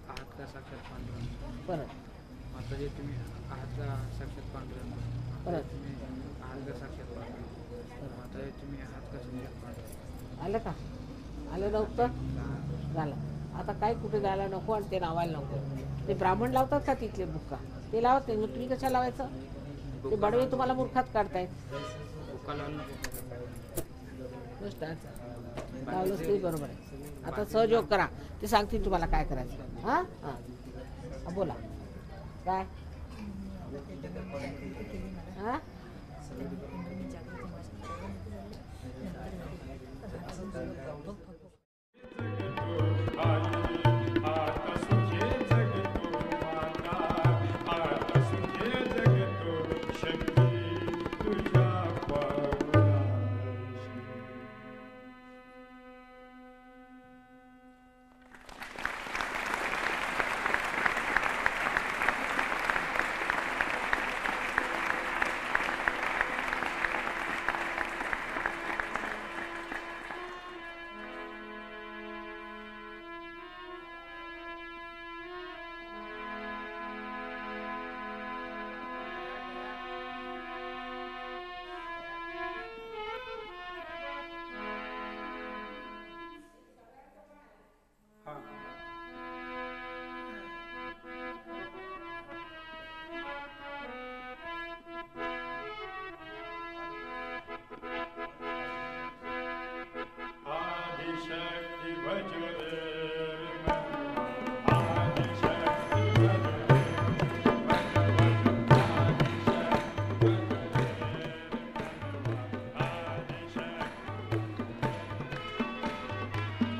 आहात का साक्षात पांडुरंग? परत माताजी तुम्ही आहात का साक्षात पांडुरंग? परत तुम्ही आहात का साक्षात पांडुरंग? माताजी तुम्ही आहात का साक्षात पांडुरंग? आलं का? आलं नव्हतं? झालं. आता काय कुठे जायला नको आणि ते लावायला नको. ते ब्राह्मण लावतात का तिथले बुक्का? ते लावत नाही, मग तुम्ही कशा लावायचं? ते बडवे तुम्हाला मूर्खात काढतायत. बुक्का लावलं गोष्ट लावलंच तरी बरोबर आहे. आता सहयोग करा, ते सांगतील तुम्हाला काय करायचं. हां हां बोला काय? हां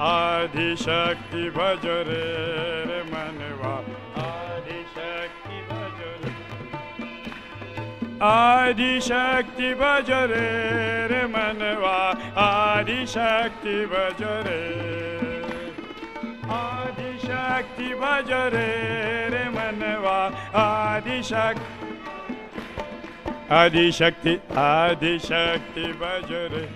आदिशक्ति भज रे मनवा, आदिशक्ति भज रे, आदिशक्ति भज रे मनवा, आदिशक्ति भज रे, आदिशक्ति भज रे मनवा, आदिशक्ति आदिशक्ति आदिशक्ति भज रे,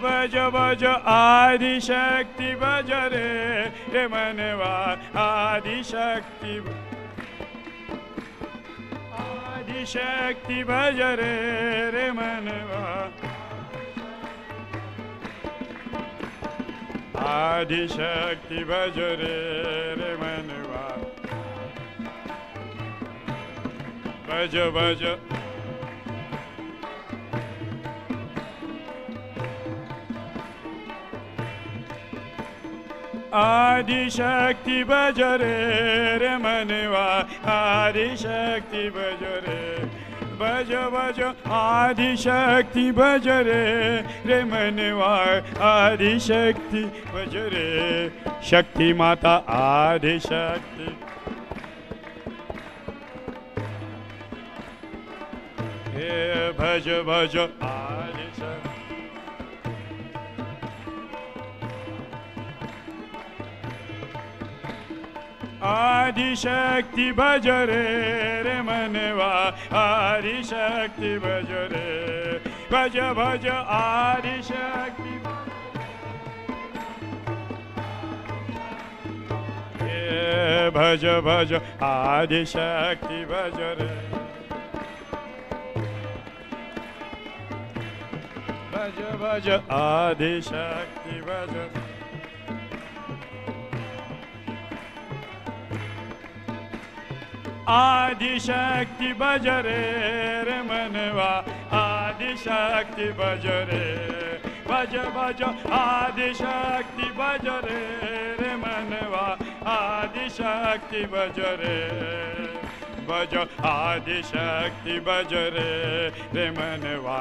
भज भज आदिशक्ति भज रे मनवा, आदिशक्ति आदिशक्ति भज रे मनवा, आदिशक्ति भज रे मनवा, भज भज आदिशक्ति भज रे मनवा, आदिशक्ति भज रे, भज भज आदिशक्ति भज रे मनवा, आदिशक्ति भज रे, शक्ति माता आदिशक्ति, हे भज भज आदिशक्ति, आदिशक्ति भज रे मनवा, आदिशक्ति भज रे, भज भज आदिशक्ति, हे भज भज आदिशक्ति भज रे, भज भज आदिशक्ति भज आदिशक्ति भज रे मनवा आदिशक्ति भज रे भज भज आदिशक्ति भज रे मनवा आदिशक्ति भज रे भज आदिशक्ति भज रे मनवा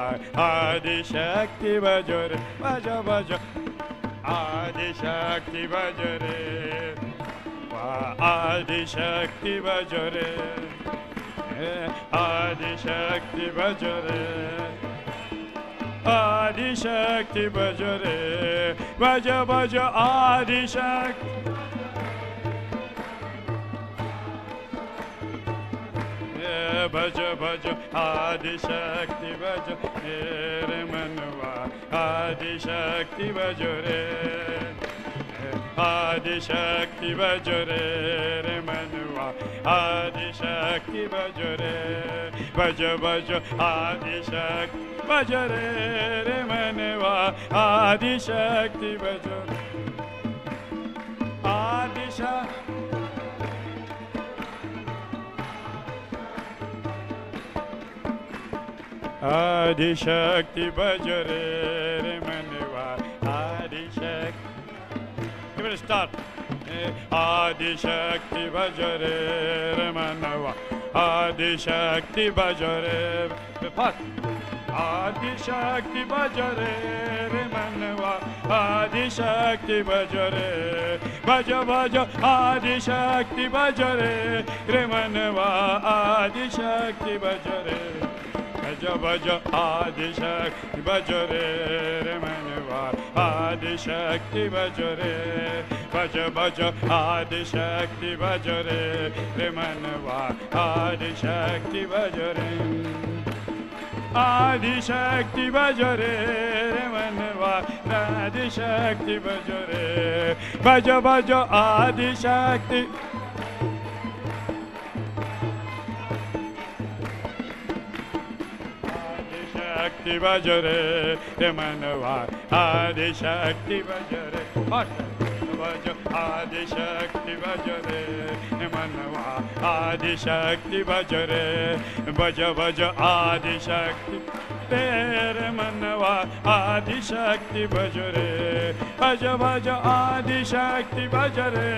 आदिशक्ति भज रे भज भज आदिशक्ति भज रे आदिशक्ति भज रे आदिशक्ति भज रे आदिशक्ति भज रे भज भज आदिशक्ति भज भज आदिशक्ति भज रे मनवा आदिशक्ति भज रे आदिशक्ति भज रे मनवा आदिशक्ति भज रे भज भज आदिशक्ति भज रे मनवा आदिशक्ति भज आदिशक्ति आदिशक्ति भज रे मनवा Adishakti Give it a start. Adishakti भज रे मनवा आदिशक्ति भज रे आदिशक्ति भज रे मनवा आदिशक्ति भज रे भज भज आदिशक्ति भज रे मनवा आदिशक्ति भज रे भज भज आदिशक्ति भज रे मनवा आदिशक्ति भज रे भज भज आदिशक्ति भज रे मनवा आदिशक्ति भज रे आदिशक्ति भज रे मनवा आदिशक्ति भज रे भज भज आदिशक्ति आदिशक्ति भज रे मनवा आदिशक्ति भज रे भज आदिशक्ति भज रे मनवा आदिशक्ति भज रे भज भज आदिशक्ति तेरे मनवा आदिशक्ति भज रे भज भज आदिशक्ति भज रे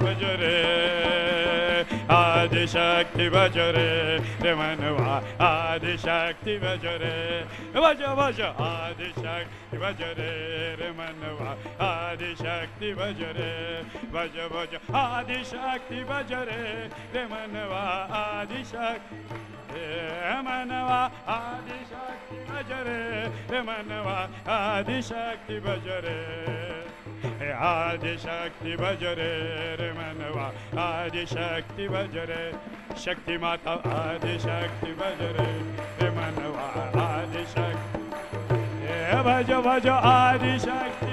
भज रे आदिशक्ति भज रे मनवा आदिशक्ति भज रे भज भज आदिशक्ति भज रे मनवा आदिशक्ति भज रे भज भज आदिशक्ति भज रे मनवा आदिशक्ति मनवा आदिशक्ति भज रे मनवा आदिशक्ति भज रे आदिशक्ति भज रे मनवा आदिशक्ति भज रे शक्ति माता आदिशक्ति भज रे मनवा आदिशक्ति भज भज आदिशक्ति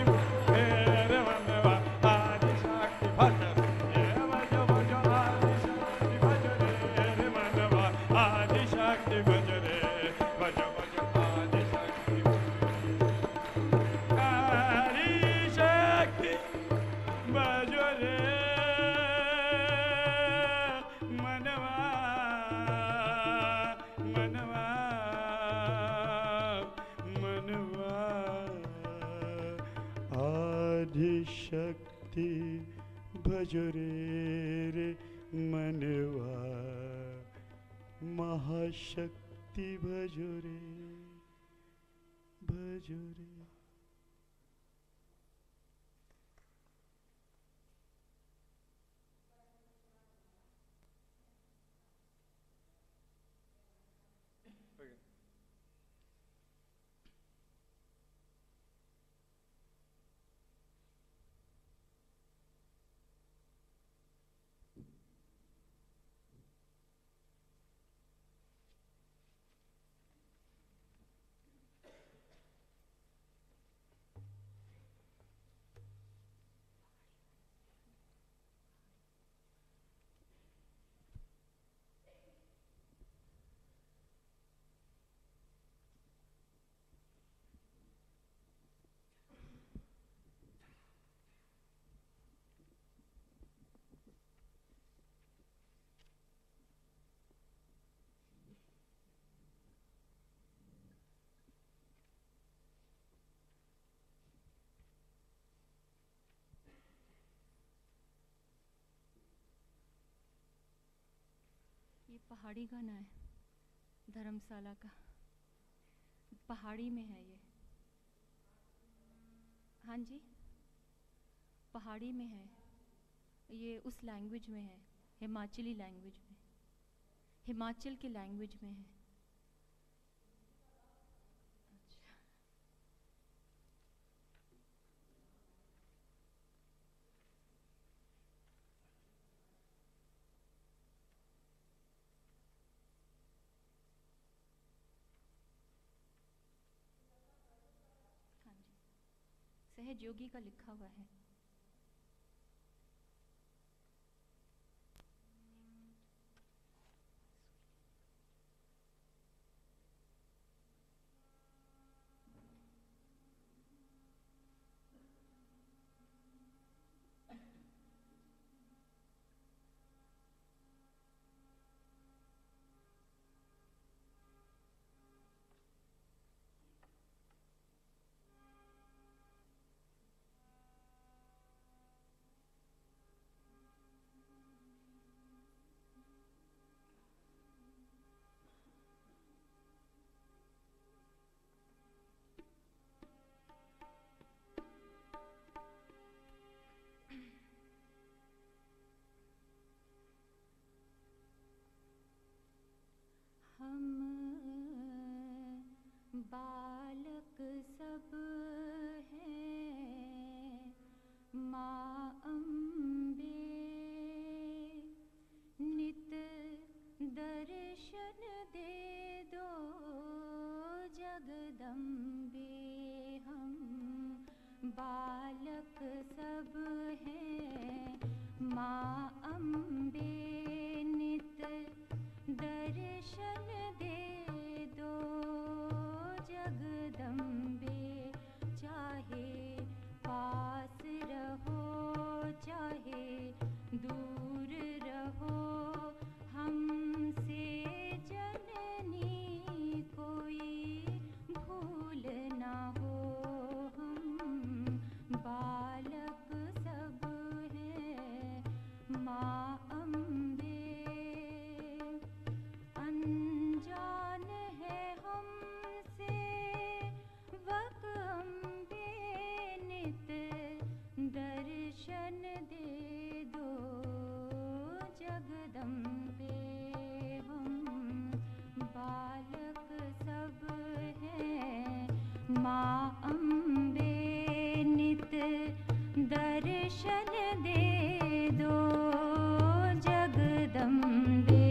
रे मनवा आदिशक्ति भज भज भज आदिशक्ति भज रे मनवा आदिशक्ति भज रे भज भज आदिशक्ति आदिशक्ति भज रे मनवा मनवा मनवा आदिशक्ति भज रे मनवा महाशक्ति भज रे भज रे ये पहाड़ी गाना है, धर्मशाला का, पहाड़ी में है ये। हाँ जी, पहाड़ी में है ये, उस लैंग्वेज में है, हिमाचली लैंग्वेज में, हिमाचल की लैंग्वेज में है। अच्छा, हाँ जी, सहज योगी का लिखा हुआ है। बालक सब हैं माँ अम्बे, नित दर्शन दे दो जगदम्बे। हम बालक सब हैं माँ अम्बे, नित दर्शन दे दो जगदम्बे। चाहे पास रहो चाहे दूर रहो, हमसे जननी कोई भूल ना हो। हम बालक सब हैं माँ अम्बे, अनजान है हमसे वक अम्बे, नित दर्शन दे दो जगदम्बे। हम बालक सब हैं माँ अम्बे, नित दर्शन दे दो जगदम्बे।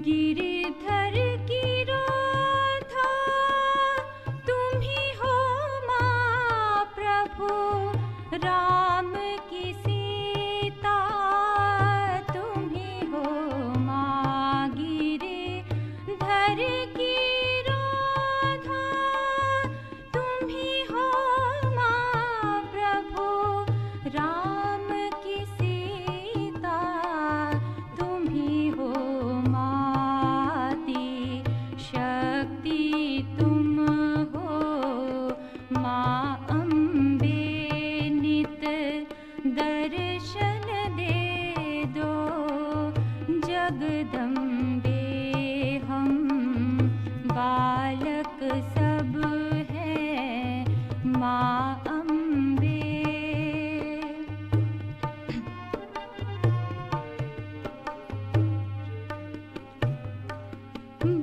गिरिधर की राधा तुम ही हो माँ, प्रभु राम की सीता तुम ही हो माँ। गिरिधर की राधा तुम ही हो माँ, प्रभु राम की सीता तुम ही हो माँ। शक्ति तुम हो माँ अम्बे, नित दर्शन दे दो जगदम्बे। हम बालक सब हैं माँ अम्बे।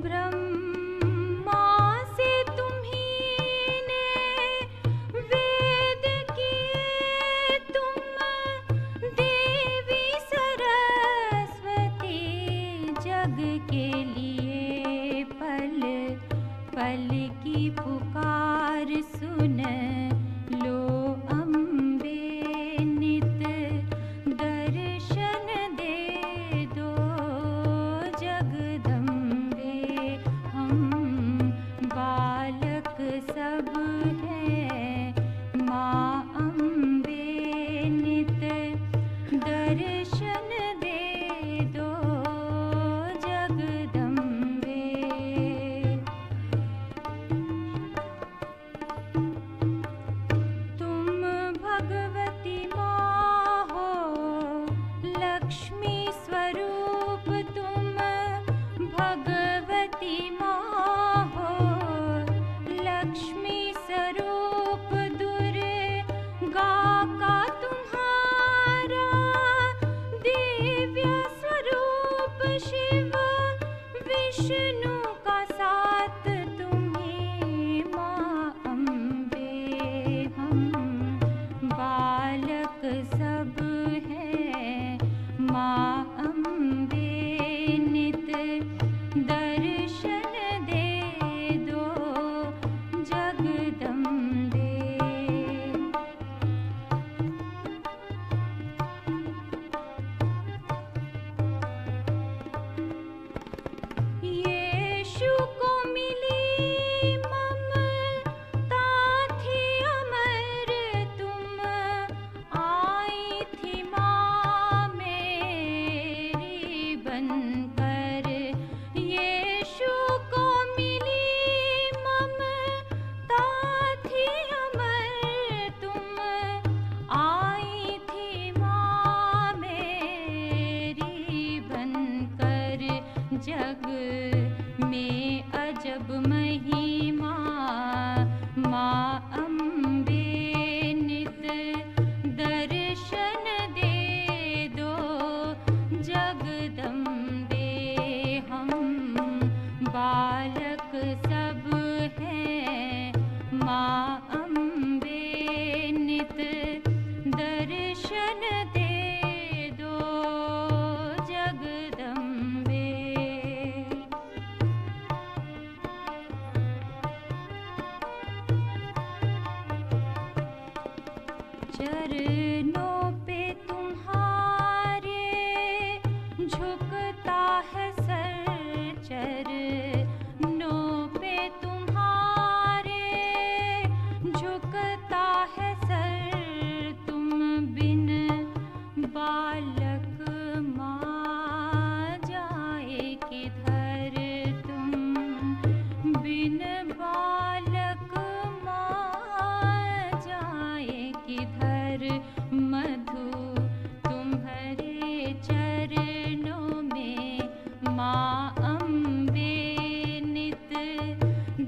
ब्रह्मा से तुम्ही ने वेद किए, तुम मधु तुम्हारे चरणों में माँ अम्बे नित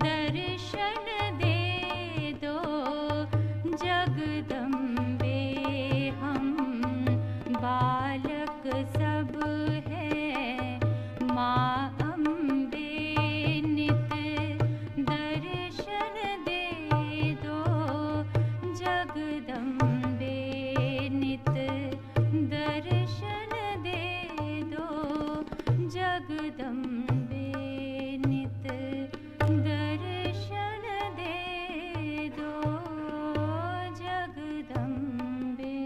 दर्शन दे दो जगदम्बे हम बालक सब है माँ अम्बे नित दर्शन दे दो जगदम्बे नित दर्शन दे दो जगदम्बे नित दर्शन दे दो जगदम्बे।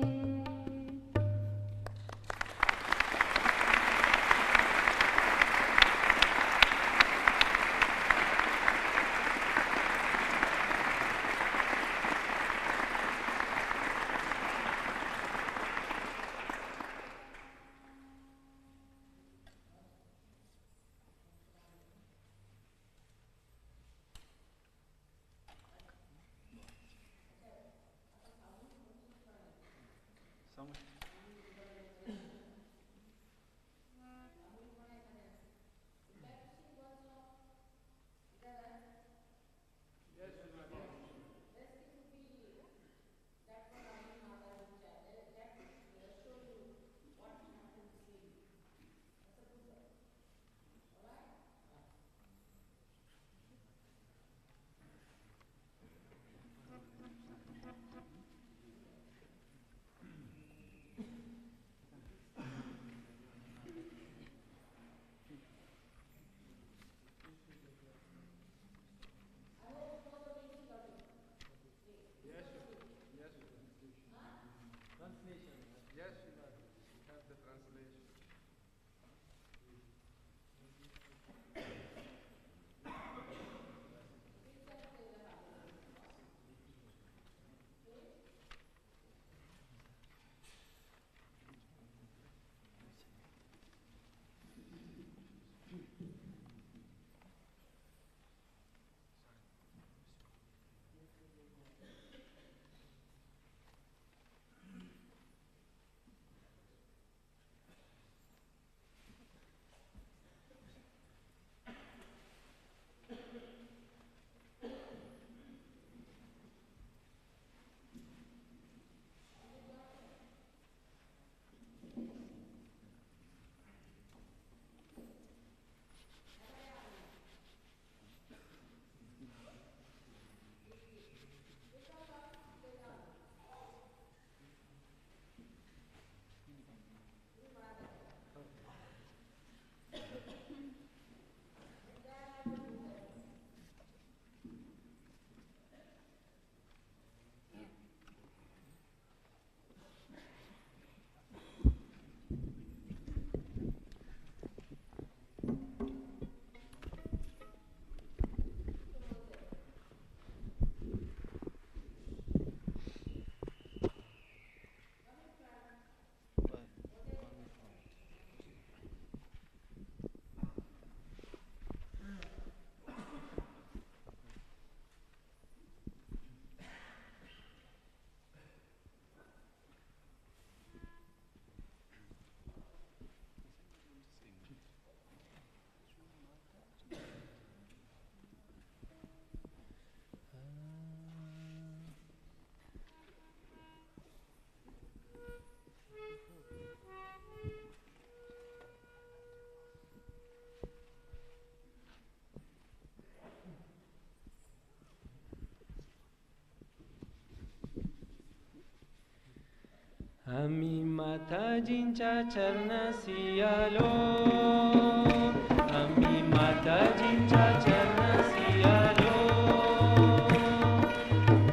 आम्ही माताजींच्या चरणाशी आलो, आम्ही माताजींच्या चरणाशी आलो,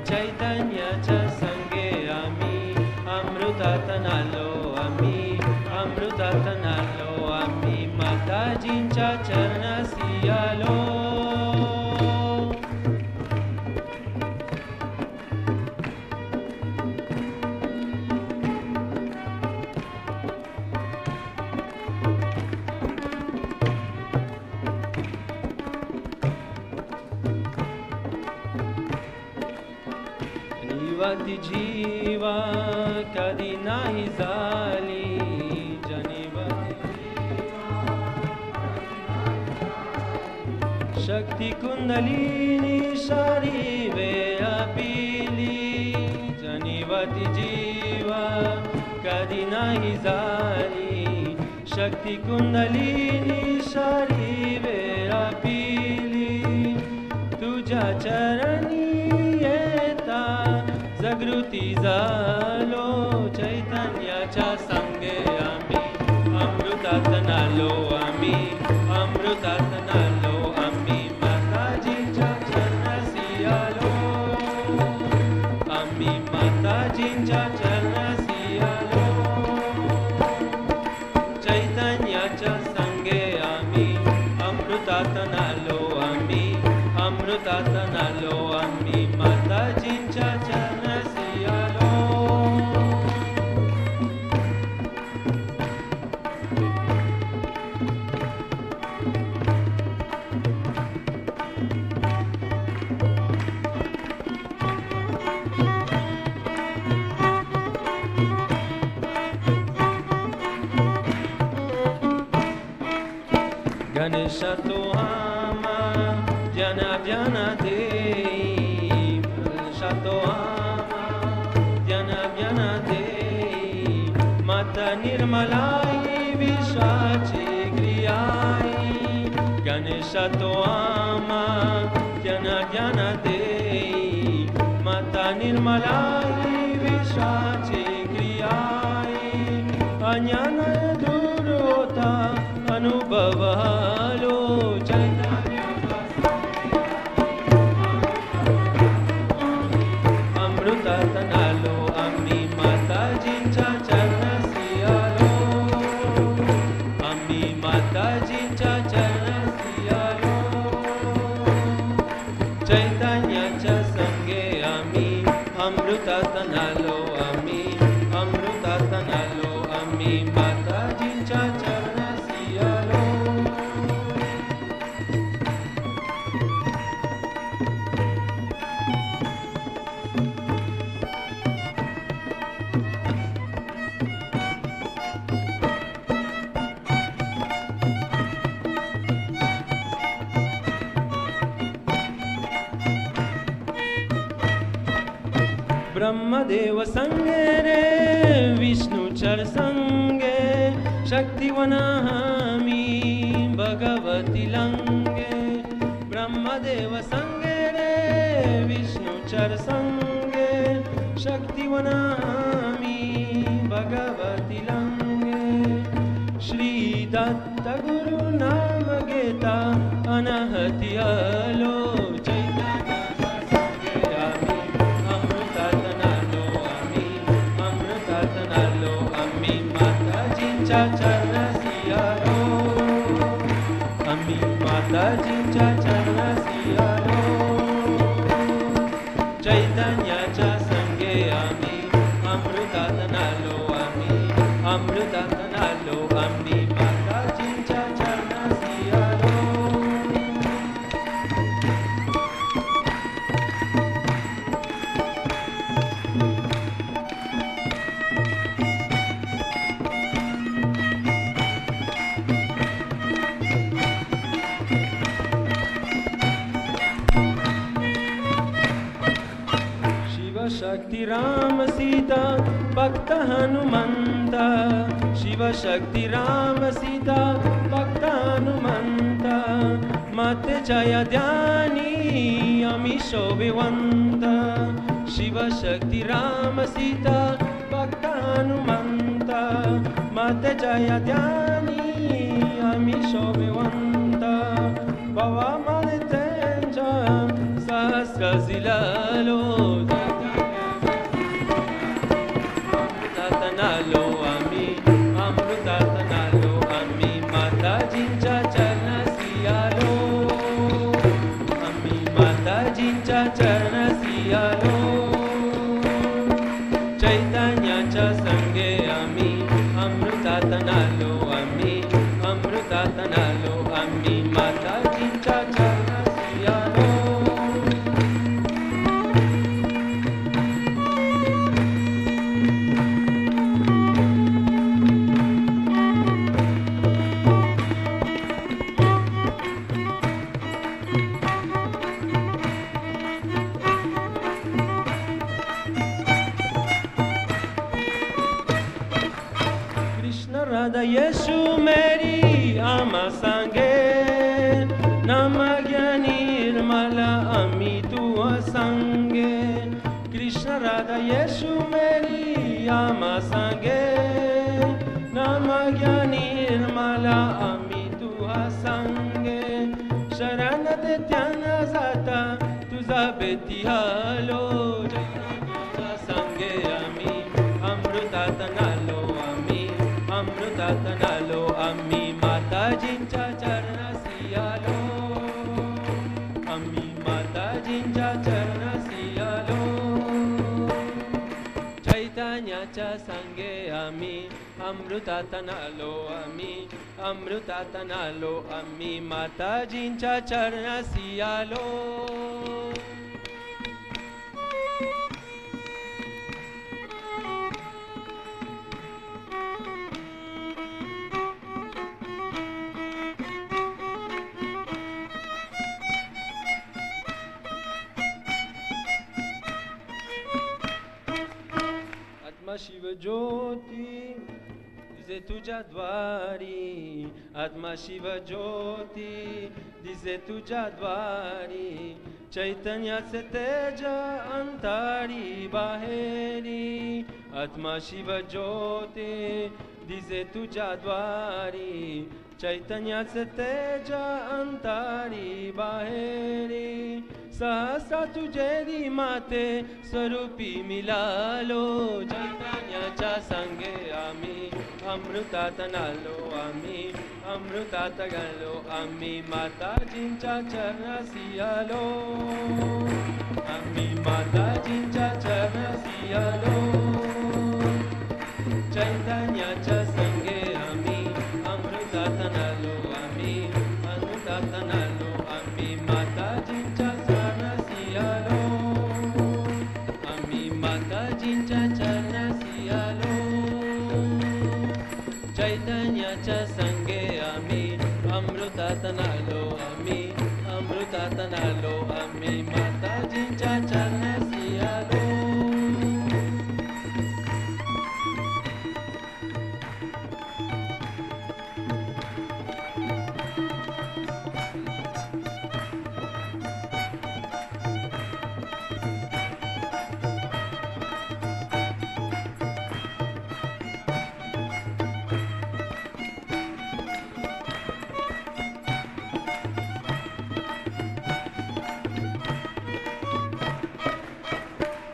चैतन्याच्या संगे आम्ही अमृतात नालो, आम्ही अमृतात नालो, आम्ही माताजींच्या चरणाशी आलो. जीवा कधी नाही झाली जनिवती शक्ती कुंडलिनी शरीरे अपिली जनिवती जीवा कधी नाही झाली शक्ती कुंडलिनी शरीरे अपिली तुझ्या चरणी येता जागृती झालो चैतन्याच्या संगे आम्ही अमृतात नालो आम्ही अमृतात नालो आम्ही माताजींच्या चरणाशी आलो आम्ही माताजींच्या चरणाशी आलो चैतन्याच्या संगे आम्ही अमृतात नालो आम्ही अमृतात नालो आम्ही माताजींच्या चरणाशी आलो गणेश तो आमा जना जना देई गणेश तो आमा जना जना देई माता निर्मलाई विश्वाची क्रियाई गणेश तो आमा जना जना देई माता निर्मलाई विश्वाची क्रियाई अज्ञान दूर होता अनुभव आलो अमृतात नालो आम्ही माताजींच्या चरणाशी आलो आम्ही माताजींच्या चरणाशी आलो चैतन्याच्या संगे आम्ही अमृतात नालो आम्ही अमृतात नालो आम्ही माताजींच्या चरणाशी आलो ब्रह्मदेव संगे रे विष्णुचर संगे शक्तिवनामी भगवती लंगे ब्रह्मदेव संगे रे विष्णुचर संगे शक्तिवनामी भगवती लंगे श्री दत्त गुरु नाम घेता अनाहती आलो चरणाशी आलो आम्ही माताजींच्या चरणाशी आलो चैतन्याच्या संगे आम्ही अमृतात नालो आम्ही अमृतात नालो आम्ही माताजींच्या चरणाशी आलो शक्ति राम सीता भक्त हनुमंत शिव शक्ति राम सीता भक्त हनुमंत माते जय ध्यानी आम्ही शोभिवंत शिव शक्ति राम सीता भक्त हनुमंत माते जय ध्यानी आम्ही शोभिवंत बाबा माने त्यांच्या सहस्र जिलालो नालो आम्ही अमृतात नालो आम्ही माताजींच्या चरणाशी आलो आम्ही माताजींच्या चरणाशी आलो चैतन्याच्या संगे आम्ही अमृतात नालो आम्ही अमृतात नालो आम्ही माताजींच्या चरणाशी आलो राधा येशू मेरी आमा सांगे नाम ज्ञानी निर्मला आम्ही तू सांगे कृष्ण राधा येशू मेरी आमा सांगे नाम ज्ञानी निर्मला आम्ही तू सांगे शरण देत्याना जाता तुझा बेती हालो तुझा सांगे आम्ही अमृतात नालो आम्ही अमृतात नालो आम्ही माताजींच्या चरणासी आलो आम्ही माताजींच्या चरणासी आलो चैतन्याच्या संगे आम्ही अमृतात नालो आम्ही अमृतात नालो आम्ही माताजींच्या चरणासी आलो आत्मा शिव ज्योती दिसे तुझ्या द्वारी आत्मा शिव ज्योती दिसे तुझ्या द्वारी चैतन्याचे तेज अंतरी बाहेरी आत्मा शिव ज्योती दिसे तुझ्या द्वारी चैतन्याचे तेज अंतरी बाहेरी सहसा तुझे माते स्वरूपी मिलालो चैतन्याच्या संगे आम्ही अमृतात नालो आम्ही अमृतात गेलो आम्ही माताजींच्या चरणासी आलो आम्ही माताजींच्या चरणासी आलो चैतन्याच्या संगे आम्ही अमृतात नालो आम्ही अमृतात नालो आम्ही माताजींच्या चरणासी आलो आम्ही माताजींच्या चरणासी आलो चैतन्याच्या संगे आम्ही अमृतात नालो आम्ही अमृतात नालो आम्ही माताजींच्या चरणासी आलो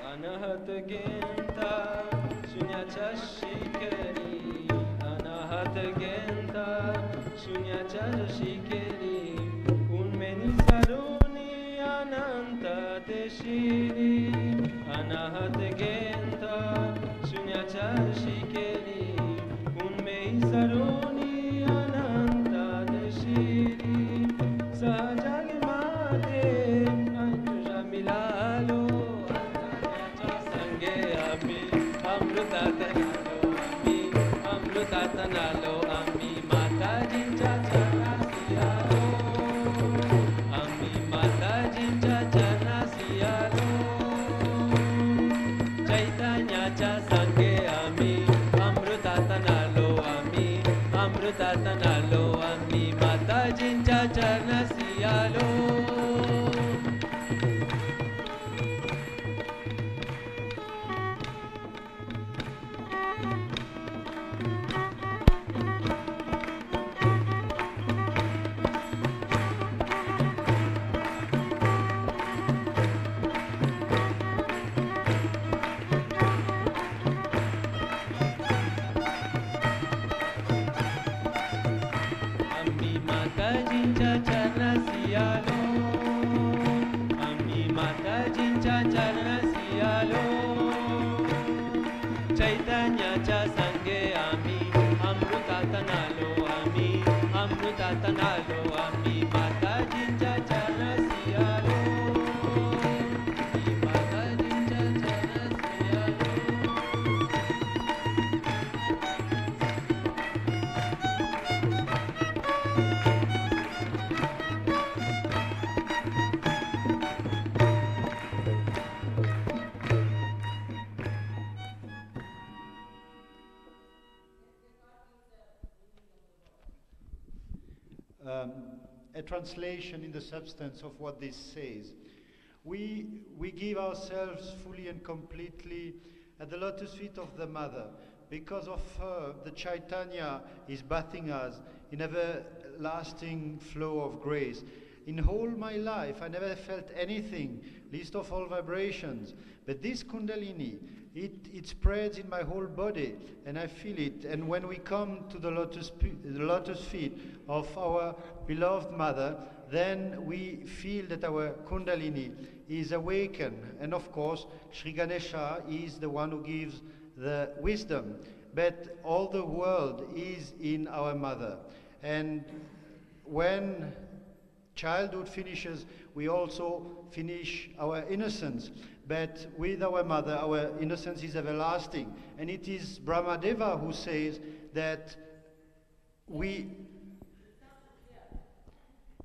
अनाहत गेंता शून्याच्या शिकेरी अनाहत गेंता शून्याच्या शिकेरी उन्मेनी सरुनी अनंत देशिरी अनाहत गेंता शून्याच्या शिकेरी उन्मेनी सरुनी अनंत देशिरी सहजाग माते तुझ्या मिलालो अमृतात नालो आम्ही अमृतात नालो आम्ही माताजींच्या चरणासी आलो आम्ही माताजींच्या चरणासी आलो चैतन्याच्या संगे आम्ही अमृतात नालो आम्ही अमृतात नालो आम्ही माताजींच्या चरणासी आलो आम्ही माताजींच्या चरणासी आलो आम्ही माताजींच्या चरणासी आलो चैतन्याच्या संगे आम्ही अमृतात नालो आम्ही अमृतात नालो आम्ही माताजींच्या चरणासी आलो आम्ही माताजींच्या चरणासी आलो a translation in the substance of what this says. We give ourselves fully and completely at the lotus feet of the Mother. Because of her, the Chaitanya is bathing us in everlasting flow of grace. In whole my life, I never felt anything, least of all vibrations. But this Kundalini, it spreads in my whole body, and I feel it. And when we come to the lotus feet of our beloved Mother, then we feel that our Kundalini is awakened. And of course, Sri Ganesha is the one who gives the wisdom. But all the world is in our Mother. And when childhood finishes, we also finish our innocence. But with our Mother, our innocence is everlasting. And it is Brahmadeva who says that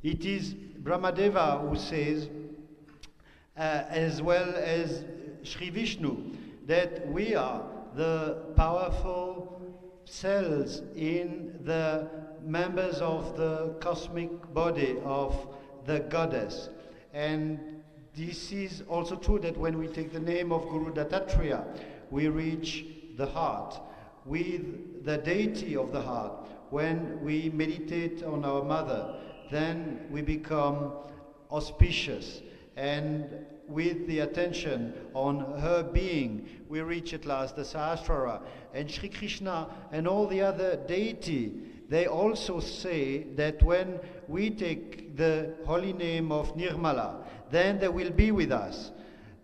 it is Brahmadeva who says, as well as Sri Vishnu, that we are the powerful cells in the members of the cosmic body of the goddess. And this is also true that when we take the name of Guru Dattatreya, we reach the heart with the deity of the heart. When we meditate on our Mother, then we become auspicious, and with the attention on her being, we reach at last the Sahasrara. And Sri Krishna and all the other deity, they also say that when we take the holy name of Nirmala, then they will be with us,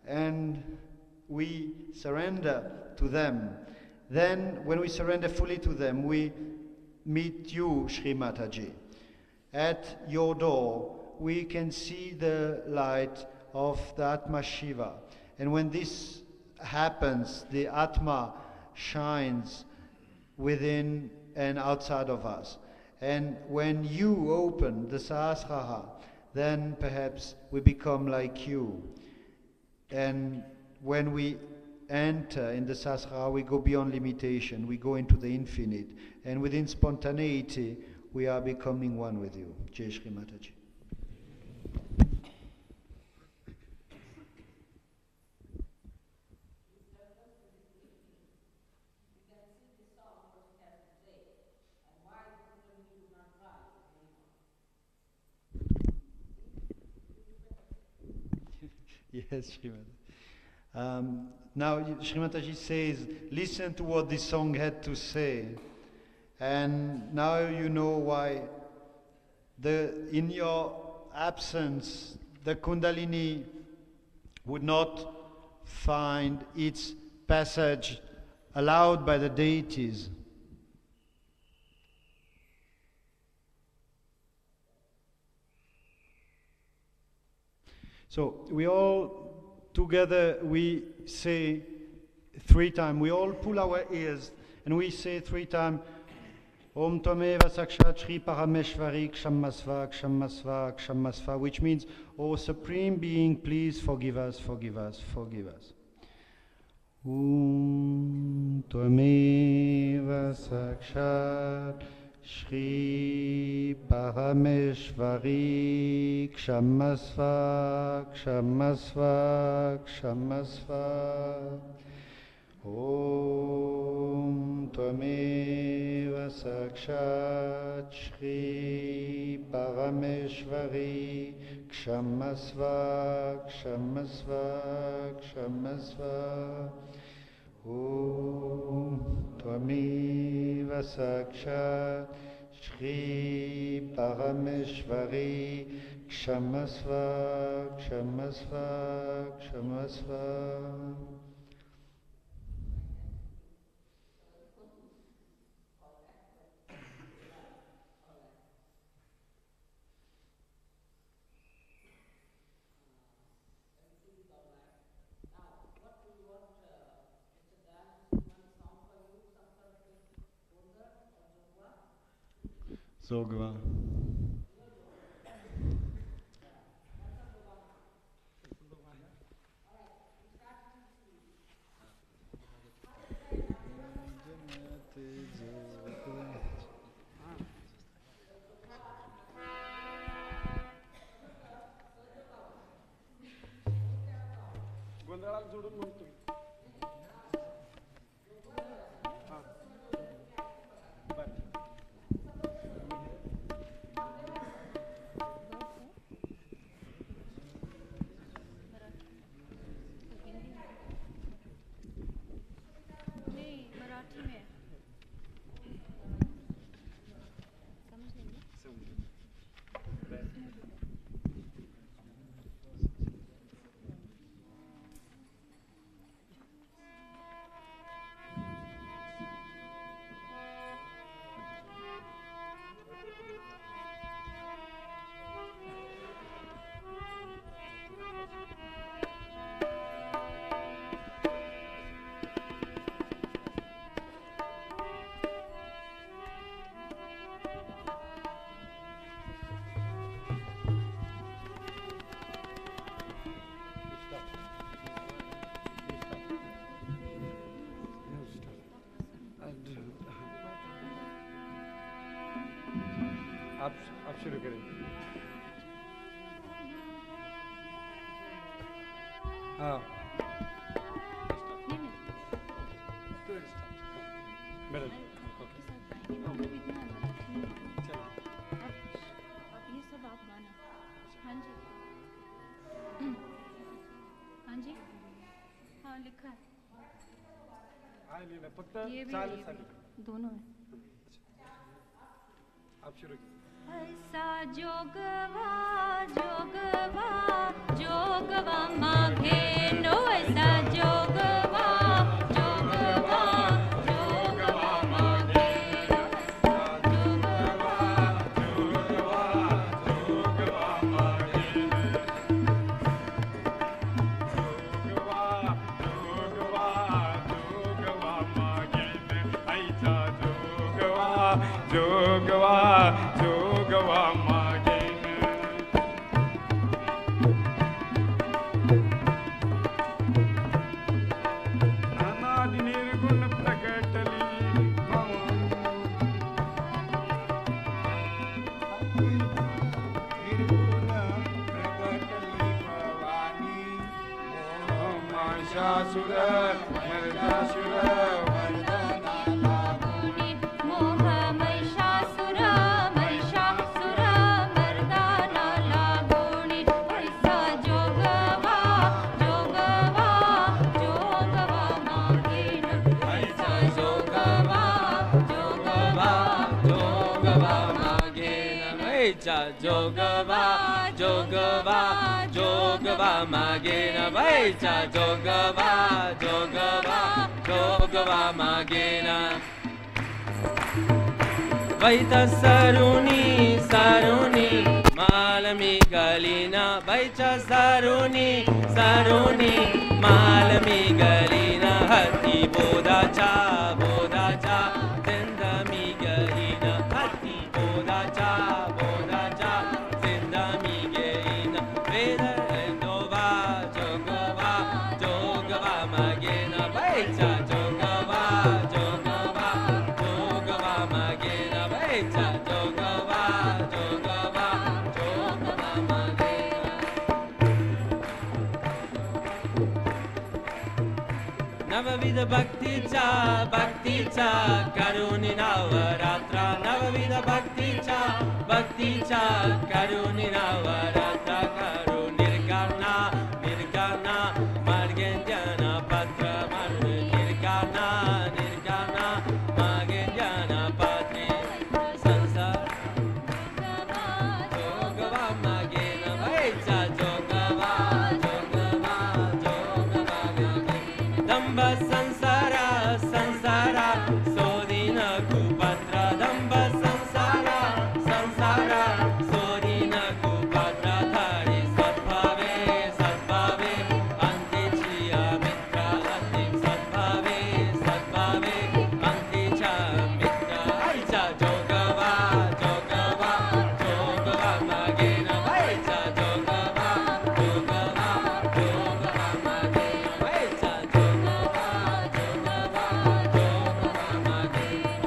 and we surrender to them. Then when we surrender fully to them, we meet you, Sri Mataji. At your door, we can see the light of the Atma Shiva. And when this happens, the Atma shines within and outside of us. And when you open the Sahasrara, then perhaps we become like you. And when we enter in the Sahasrara, we go beyond limitation, we go into the infinite. And within spontaneity, we are becoming one with you. Jai Shri Mataji. Yes, Srimataji. Now, Srimataji says, listen to what this song had to say. And now you know why in your absence, the Kundalini would not find its passage allowed by the deities. So we all together, we say 3 times, we all pull our ears and we say 3 times, Om Tvameva Sakshat Shri Parameshvari Kshamasva Kshamasva Kshamasva, which means, O Supreme Being, please forgive us, forgive us, forgive us. Om Tvameva Sakshat Shri Parameshvari Kshamasva Kshamasva Kshamasva. Om Tvameva Sakshat Shri Parameshvari Kshamasva Kshamasva Kshamasva. Om Tvameva Sakshat Shri Parameshvari Kshamasva Kshamasva Kshamasva. Zogva. आप शुरू करें. हाँ madam अब ये सब आप गाना. हाँ जी हाँ जी हाँ लिखा है. फक्त ये भी चाल है, ये चालू. भी. दोनों है. आप शुरू करें. ऐसा जोगवा जोगवा जोगवा मागे नो ऐसा जोगवा जोगवा जोगवा मागे जोगवा जोगवा मागे नानादी निर्गुण प्रकटली निर्गुण प्रकटली भवानी मोहमाशासुर मर्दासुर मोह महिषासुर महिषासुर मर्दाना लागोणी ऐसा जोगवा जोगवा जोगवा मागेन ऐसा जोगवा जोगवा जोगवा मागेन ऐसा जोगवा जोगवा जोगवा मागेन ऐसा जोगवा जोगवा जोगवा मागेन वैत सरुणी सरुणी मालमी गलीना वैच सरुणी सरुणी मालमी गलीना हत्ती बोधाचा बोधाचा जिंदमी गलीना हत्ती बोधाचा बोधाचा जिंदमी गलीना वेद जोगवा जोगवा जोगवा मागेना वैचा जोगवा जोगवा जोगवा मागेना वैचा जोगवा जोगवा जोगवा मागेना नवविध भक्तीचा भक्तीचा करुणी नवरात्र नवविध भक्तीचा भक्तीचा करुणी नवरात्र करू निर्गणा निर्गणा मार्गेंजन पत्र मार्ग निर्गणा निर्गणा मार्गेंजन पत्रे संसार जोगवा मागेन वैचा जोगवा जोगवा जोगवा दंभ संसारा संसारा सोदीन कुपत्र दंभ संसारा संसारा सोदीन कुपत्र धारी सद्भावे सद्भावे अंतीची मित्र अंतिम सद्भावे सद्भावे अंतीचा मित्र ऐचा जोगवा जोगवा जोगवा मागेन वैचा जोगवा जोगवा जोगवा मागेन वैचा जोगवा जोगवा जोगवा मागेन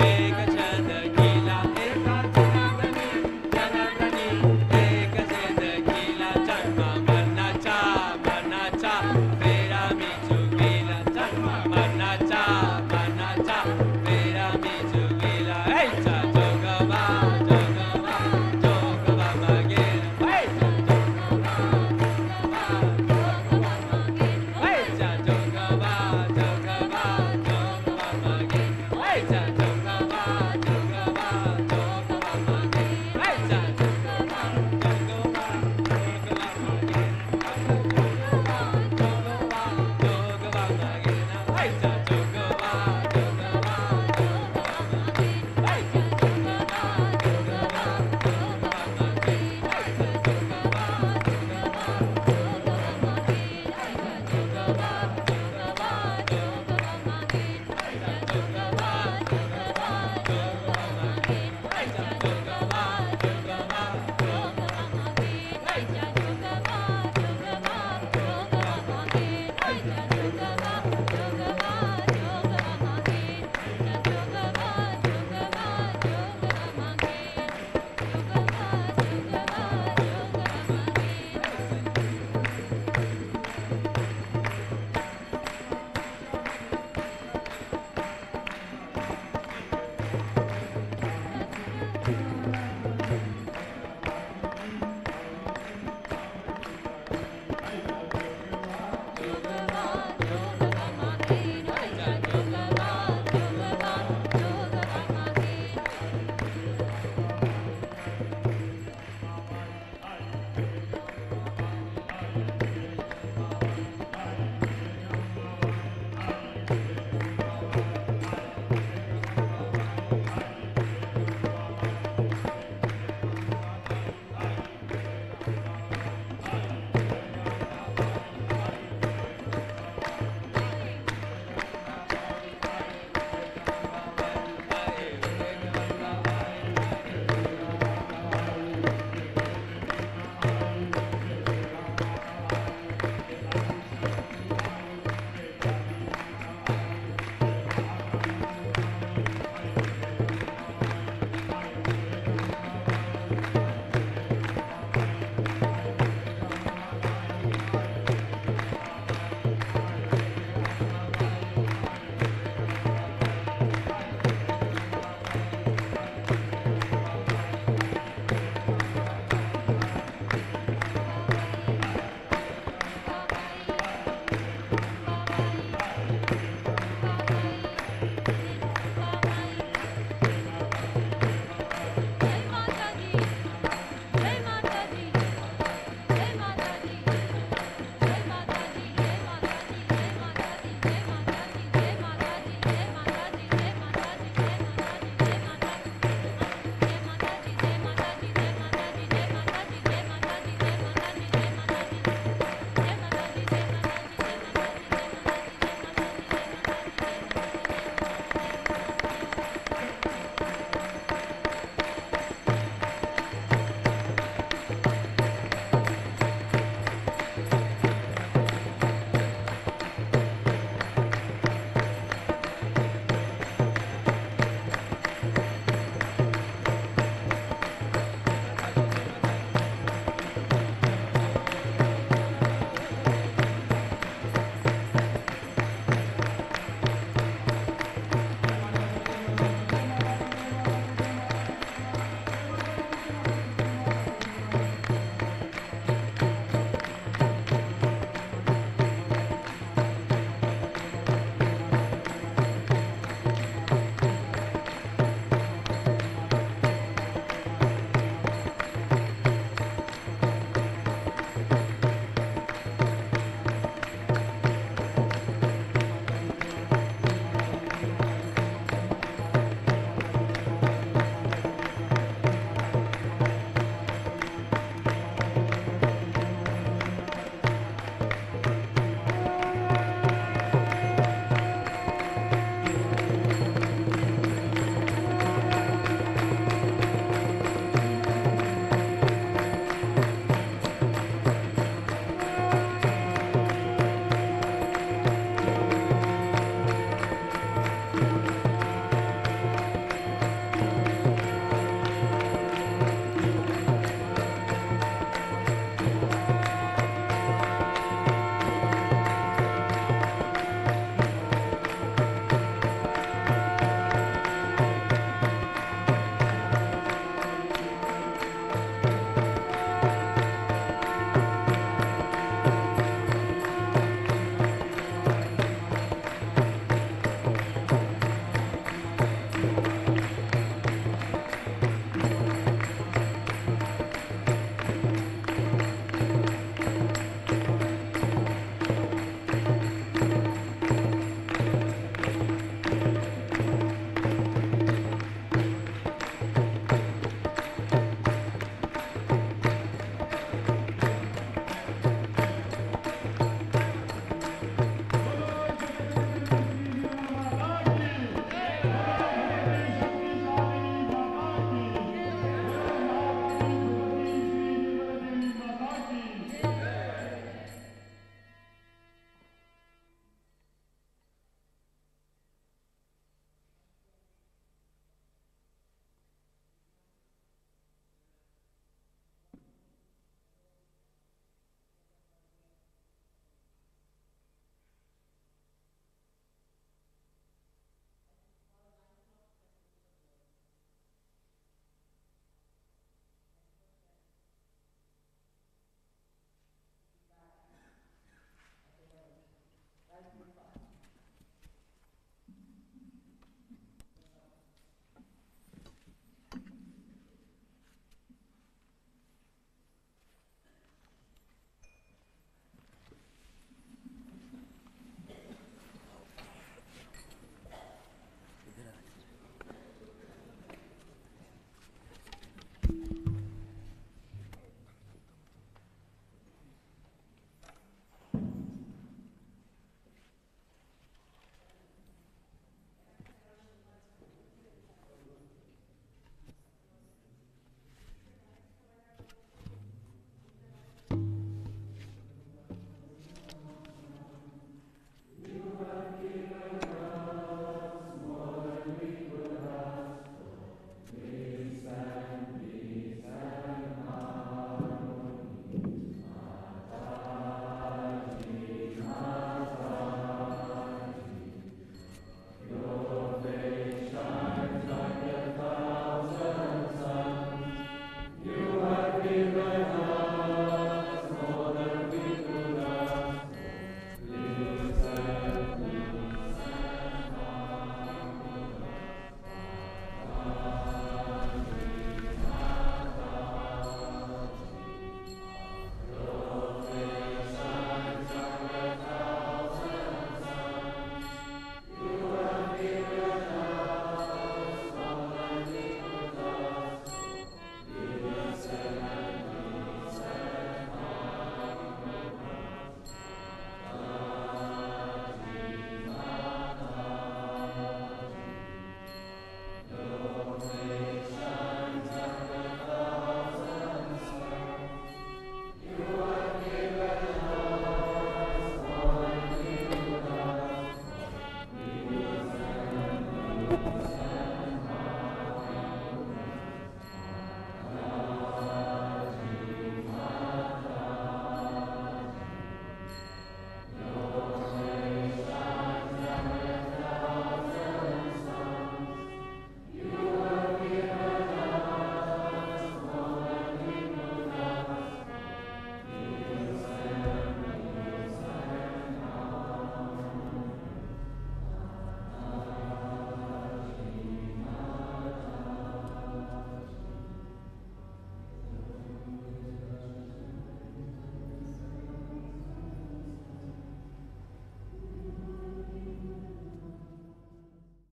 हे